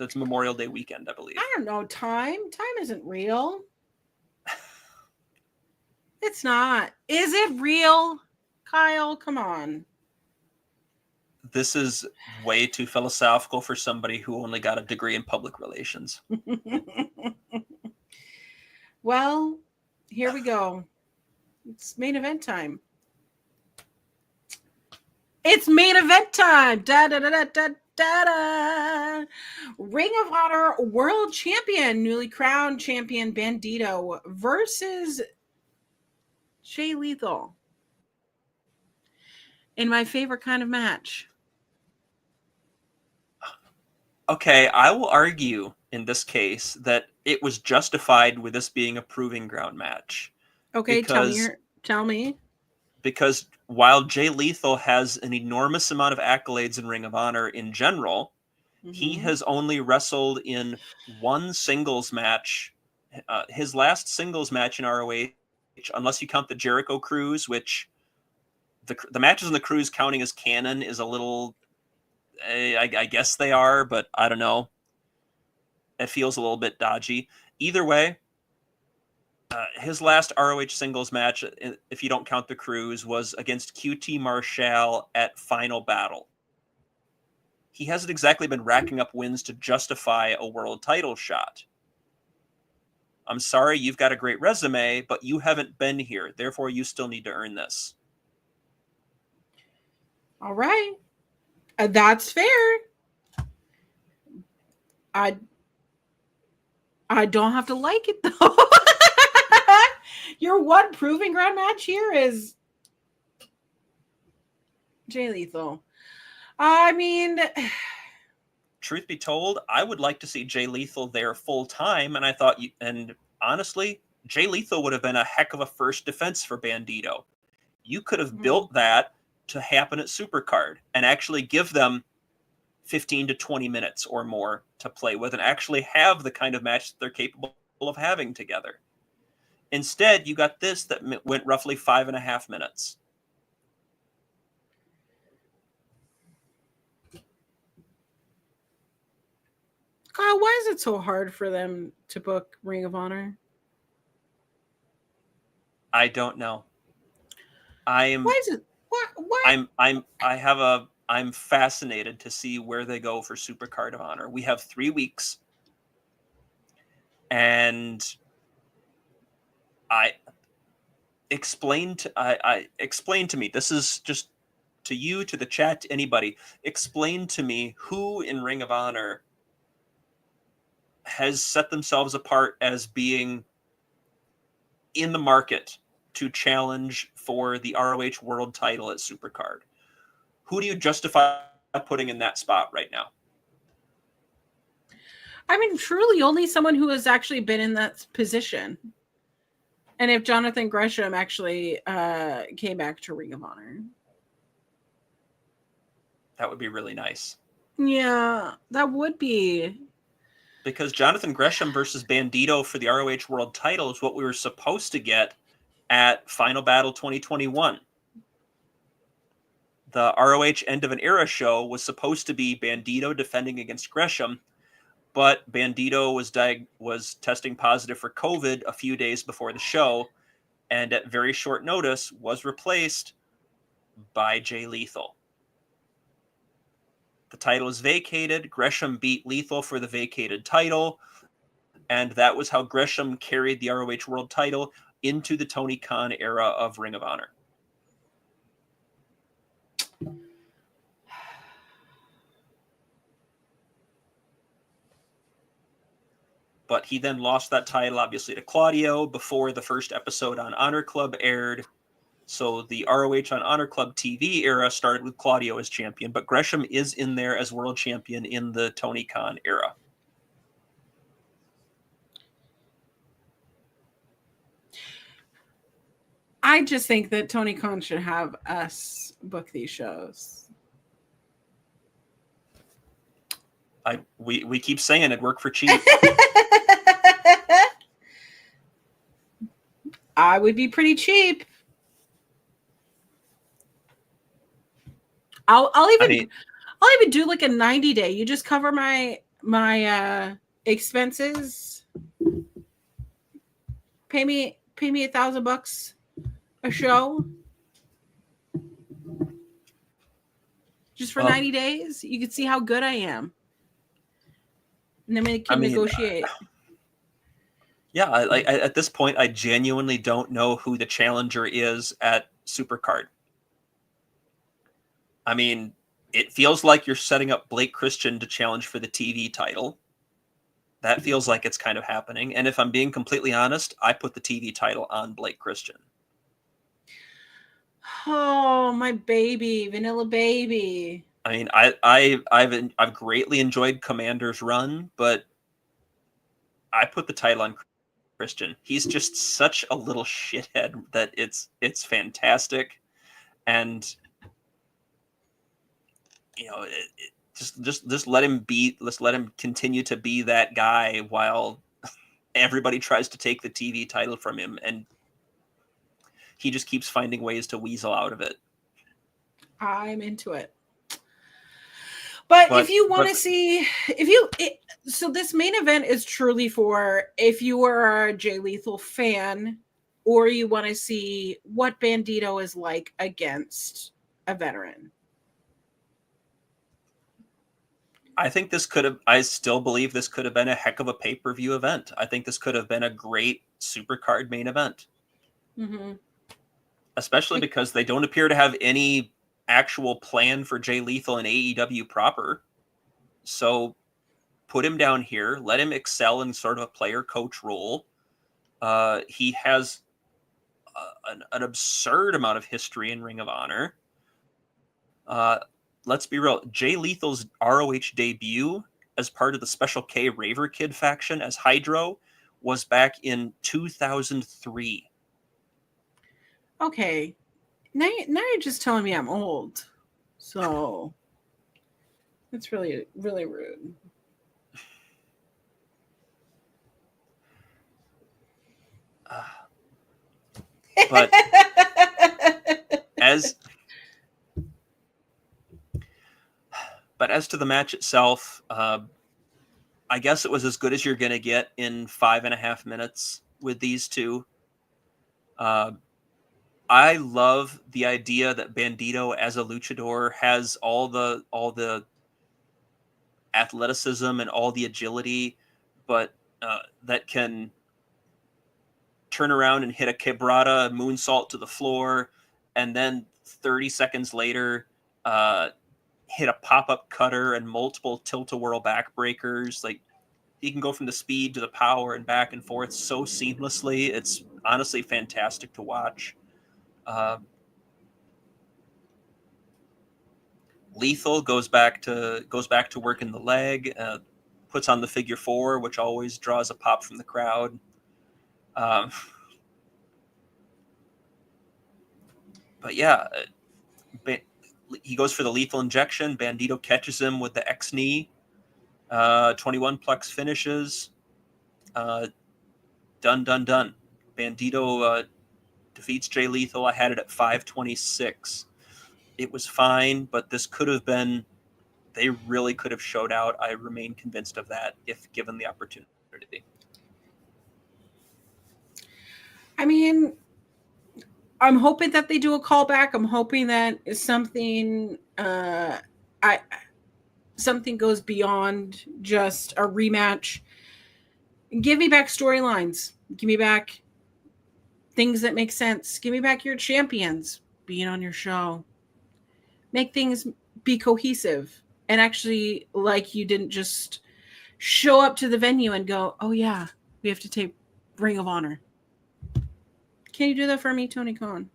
That's Memorial Day weekend, I believe. I don't know. Time isn't real. It's not. Is it real? Kyle, come on. This is way too philosophical for somebody who only got a degree in public relations. Well, here we go. It's main event time. It's main event time. Da da da da da da da. Ring of Honor World Champion, newly crowned champion Bandito versus Jay Lethal. In my favorite kind of match. Okay, I will argue in this case that it was justified with this being a proving ground match. Okay, Because- tell me. Because while Jay Lethal has an enormous amount of accolades in Ring of Honor in general, he Mhm. has only wrestled in one singles match. His last singles match in ROH, unless you count the Jericho Cruise, which the matches on the Cruise counting as canon is a little, I guess they are, but I don't know. It feels a little bit dodgy. Either way, his last ROH singles match, if you don't count the Cruise, was against QT Marshall at Final Battle. He hasn't exactly been racking up wins to justify a world title shot. I'm sorry, you've got a great resume, but you haven't been here. Therefore, you still need to earn this. All right. That's fair. I don't have to like it though. Your one proving ground match here is Jay Lethal. I mean, Truth be told, I would like to see Jay Lethal there full time, and I thought, and honestly, Jay Lethal would have been a heck of a first defense for Bandito. You could have built that to happen at Supercard and actually give them 15 to 20 minutes or more to play with and actually have the kind of match that they're capable of having together. Instead, you got this that went roughly 5.5 minutes. Kyle, why is it so hard for them to book Ring of Honor? I don't know. Why is it? Why? I'm fascinated to see where they go for Supercard of Honor. We have 3 weeks, and explain to me. This is just to you, to the chat, to anybody. Explain to me who in Ring of Honor has set themselves apart as being in the market to challenge for the ROH World title at Supercard. Who do you justify putting in that spot right now? I mean, truly, only someone who has actually been in that position. And if Jonathan Gresham actually came back to Ring of Honor. That would be really nice. Yeah, that would be. Because Jonathan Gresham versus Bandito for the ROH World title is what we were supposed to get at Final Battle 2021. The ROH End of an Era show was supposed to be Bandito defending against Gresham, but Bandito was testing positive for COVID a few days before the show, and at very short notice was replaced by Jay Lethal. The title is vacated. Gresham beat Lethal for the vacated title, and that was how Gresham carried the ROH World title into the Tony Khan era of Ring of Honor. But he then lost that title, obviously, to Claudio before the first episode on Honor Club aired. So the ROH on Honor Club TV era started with Claudio as champion, but Gresham is in there as world champion in the Tony Khan era. I just think that Tony Khan should have us book these shows. We keep saying it, work for cheap. I would be pretty cheap. I'll even do like a 90-day. You just cover my my expenses. Pay me $1,000 a show just for Well, 90 days. You can see how good I am. And then we I can mean, negotiate. yeah, I at this point, I genuinely don't know who the challenger is at Supercard. I mean, it feels like you're setting up Blake Christian to challenge for the TV title. That feels like it's kind of happening. And if I'm being completely honest, I put the TV title on Blake Christian. Oh, my baby, vanilla baby. I mean, I've greatly enjoyed Commander's run, but I put the title on Christian. He's just such a little shithead that it's fantastic, and just let him be. Let's let him continue to be that guy while everybody tries to take the TV title from him, and he just keeps finding ways to weasel out of it. I'm into it. But if you want to see, so this main event is truly for if you are a Jay Lethal fan, or you want to see what Bandito is like against a veteran. I still believe this could have been a heck of a pay-per-view event. I think this could have been a great Supercard main event. Mm-hmm. Especially because they don't appear to have any actual plan for Jay Lethal and AEW proper. So put him down here, let him excel in sort of a player coach role. He has an absurd amount of history in Ring of Honor. Let's be real. Jay Lethal's ROH debut as part of the Special K Raver Kid faction as Hydro was back in 2003. Okay. Now you're just telling me I'm old. So that's really, really rude. But as to the match itself, I guess it was as good as you're going to get in 5.5 minutes with these two. I love the idea that Bandito as a luchador has all the athleticism and all the agility, but that can turn around and hit a quebrada moonsault to the floor, and then 30 seconds later hit a pop-up cutter and multiple tilt-a-whirl backbreakers. Like, he can go from the speed to the power and back and forth so seamlessly. It's honestly fantastic to watch. Lethal goes back to working the leg, puts on the figure four, which always draws a pop from the crowd. But yeah, he goes for the lethal injection. Bandito catches him with the X knee. 21 plex finishes. Done. Bandito defeats Jay Lethal. I had it at 526. It was fine, but this could have been. They really could have showed out. I remain convinced of that if given the opportunity. I mean, I'm hoping that they do a callback. I'm hoping that something something goes beyond just a rematch. Give me back storylines. Give me back things that make sense. Give me back your champions being on your show. Make things be cohesive and actually like you didn't just show up to the venue and go, oh yeah, we have to take Ring of Honor. Can you do that for me, Tony Khan?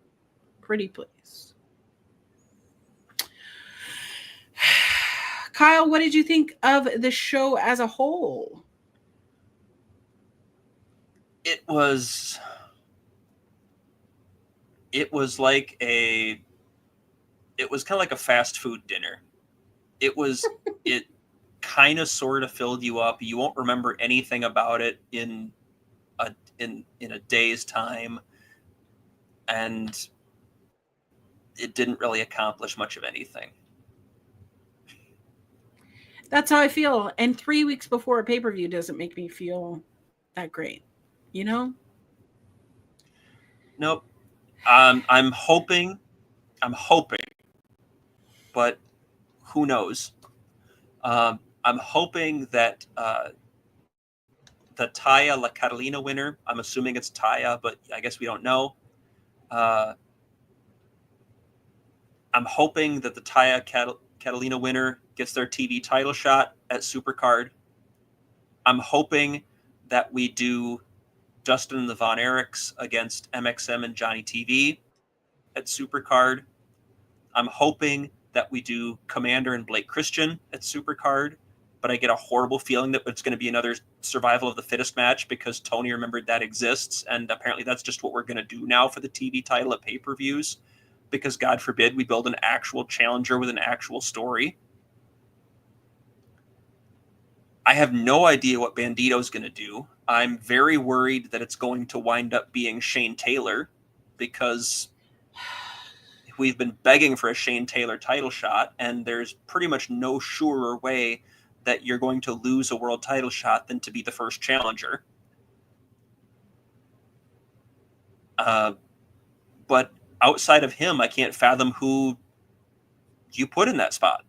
Pretty please. Kyle, what did you think of the show as a whole? It was like it was kind of like a fast food dinner. It kind of sort of filled you up. You won't remember anything about it in a day's time, and it didn't really accomplish much of anything. That's how I feel. And 3 weeks before a pay-per-view doesn't make me feel that great. You know? Nope. I'm hoping, but who knows? I'm hoping that the Taya La Catalina winner, I'm assuming it's Taya, but I guess we don't know. I'm hoping that the Taya Catalina winner gets their TV title shot at Supercard. I'm hoping that we do Dustin and the Von Erichs against MXM and Johnny TV at Supercard. I'm hoping that we do Commander and Blake Christian at Supercard, but I get a horrible feeling that it's going to be another survival of the fittest match because Tony remembered that exists, and apparently that's just what we're going to do now for the TV title at pay-per-views, because God forbid we build an actual challenger with an actual story. I have no idea what Bandito's going to do. I'm very worried that it's going to wind up being Shane Taylor, because we've been begging for a Shane Taylor title shot, and there's pretty much no surer way that you're going to lose a world title shot than to be the first challenger. But outside of him, I can't fathom who you put in that spot.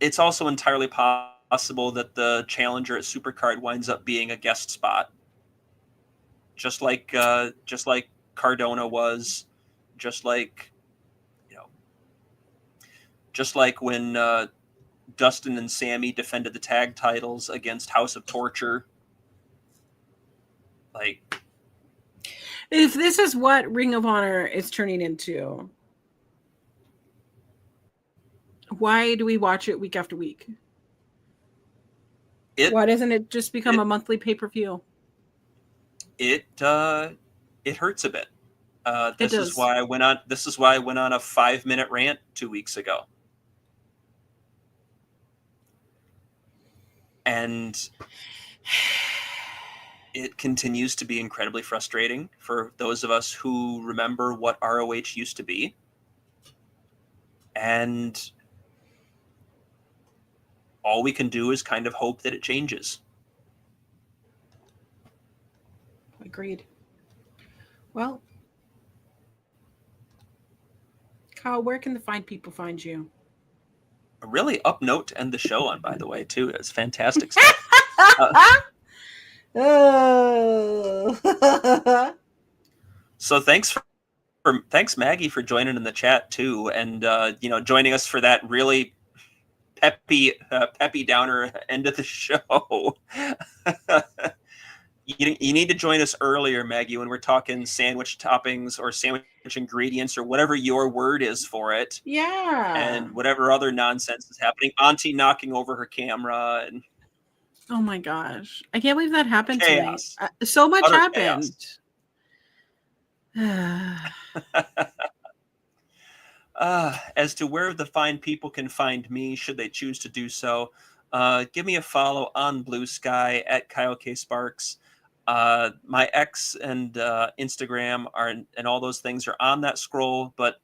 It's also entirely possible that the challenger at Supercard winds up being a guest spot, just like Cardona was, just like when Dustin and Sammy defended the tag titles against House of Torture. Like, If this is what Ring of Honor is turning into, why do we watch it week after week? Why doesn't it just become a monthly pay-per-view? It hurts a bit. This is why I went on a 5-minute rant 2 weeks ago. And it continues to be incredibly frustrating for those of us who remember what ROH used to be. And all we can do is kind of hope that it changes. Agreed. Well, Kyle, where can the fine people find you? A really up note to end the show on, by the way, too. It's fantastic stuff. So thanks Maggie for joining in the chat too, and joining us for that really peppy downer end of the show. You need to join us earlier, Maggie, when we're talking sandwich toppings or sandwich ingredients or whatever your word is for it. Yeah. And whatever other nonsense is happening. Auntie knocking over her camera. And oh my gosh. I can't believe that happened chaos. to me. So much Utter happened. As to where the fine people can find me, should they choose to do so, give me a follow on Blue Sky at Kyle K. Sparks. My X and Instagram and all those things are on that scroll, but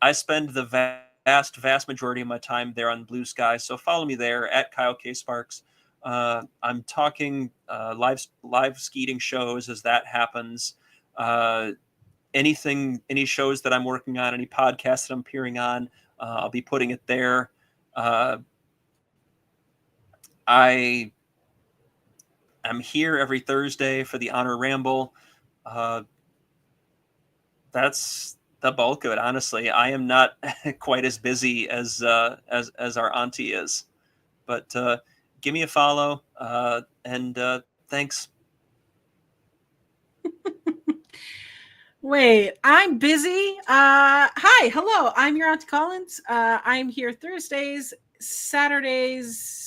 I spend the vast majority of my time there on Blue Sky. So follow me there at Kyle K. Sparks. I'm talking live skeeting shows as that happens. Any shows that I'm working on, any podcasts that I'm appearing on, I'll be putting it there. I'm here every Thursday for the Honor Ramble. That's the bulk of it, honestly. I am not quite as busy as our auntie is, but give me a follow and thanks. Wait, I'm busy. Hi, hello. I'm your Auntie Collins. I'm here Thursdays, Saturdays,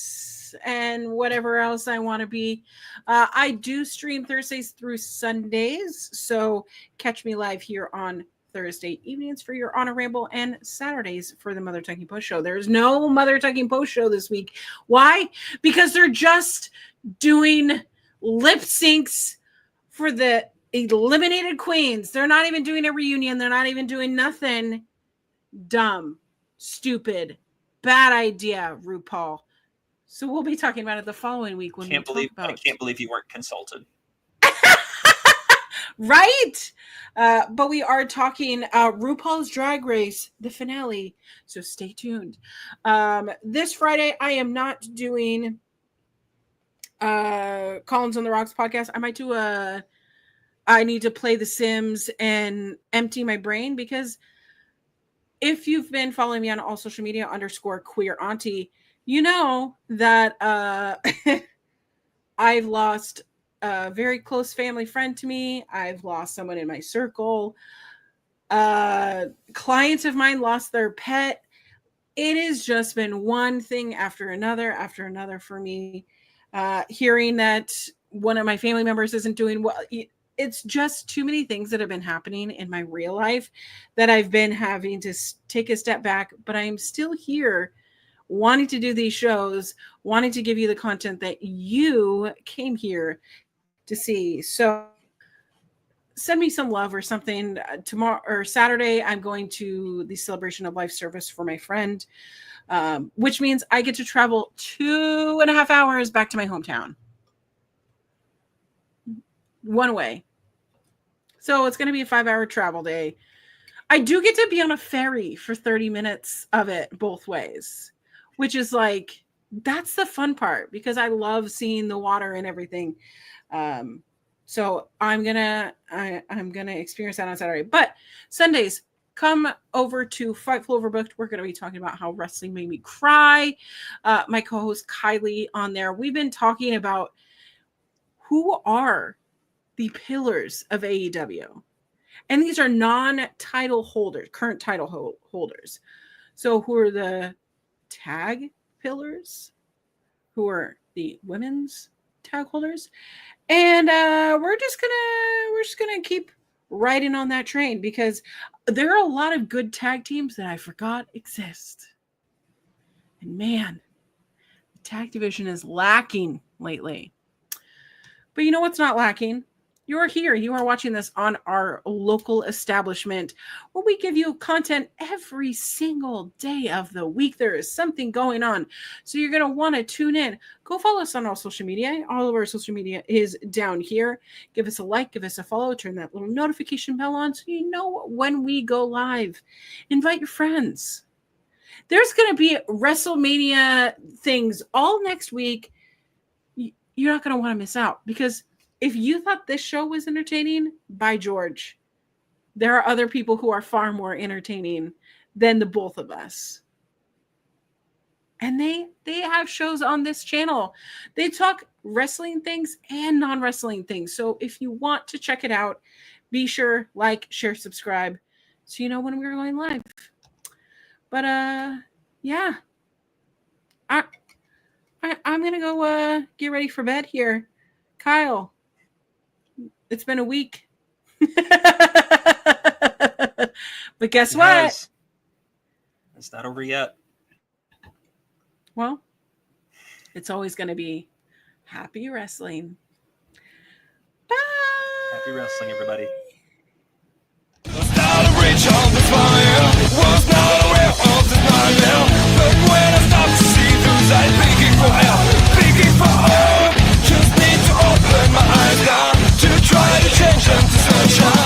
and whatever else I want to be. I do stream Thursdays through Sundays, so catch me live here on Thursday evenings for your Honor Ramble and Saturdays for the Mother Talking Post Show. There's no Mother Talking Post Show this week. Why? Because they're just doing lip syncs for the eliminated queens. They're not even doing a reunion. They're not even doing nothing dumb. stupid, bad idea, RuPaul. So we'll be talking about it the following week when I can't believe you weren't consulted. Right? But we are talking RuPaul's Drag Race, the finale. So stay tuned. This Friday, I am not doing Collins on the Rocks podcast. I might do I need to play The Sims and empty my brain, because if you've been following me on all social media _queer auntie, you know that I've lost a very close family friend to me. I've lost someone in my circle. Clients of mine lost their pet. It has just been one thing after another for me. Hearing that one of my family members isn't doing well. It's just too many things that have been happening in my real life that I've been having to take a step back, but I'm still here wanting to do these shows, wanting to give you the content that you came here to see. So send me some love or something. Tomorrow or Saturday, I'm going to the Celebration of Life service for my friend, which means I get to travel 2.5 hours back to my hometown. One way. So it's going to be a 5-hour travel day. I do get to be on a ferry for 30 minutes of it both ways, which is like, that's the fun part, because I love seeing the water and everything. So I'm gonna experience that on Saturday. But Sundays, come over to Fightful Overbooked. We're gonna be talking about how wrestling made me cry. My co-host Kylie on there. We've been talking about who are the pillars of AEW, and these are non-title holders, current title holders. So who are the tag pillars? Who are the women's tag holders? And we're just gonna keep riding on that train, because there are a lot of good tag teams that I forgot exist. And man, the tag division is lacking lately. But you know what's not lacking? You're here. You are watching this on our local establishment, where we give you content every single day of the week. There is something going on. So you're going to want to tune in. Go follow us on all social media. All of our social media is down here. Give us a like, give us a follow, turn that little notification bell on so you know when we go live. Invite your friends. There's going to be WrestleMania things all next week. You're not going to want to miss out, because if you thought this show was entertaining, by George, there are other people who are far more entertaining than the both of us. And they have shows on this channel. They talk wrestling things and non-wrestling things. So if you want to check it out, be sure, like, share, subscribe, so you know when we're going live. But yeah. I'm gonna go get ready for bed here. Kyle, it's been a week. But guess what? It's not over yet. Well, it's always going to be happy wrestling. Bye. Happy wrestling, everybody. Was not a reach of the fire, was not aware of the nightmare. But when I stopped to see through sight, begging for help, begging for hope, just need to open my eyes now to try to change them to sunshine.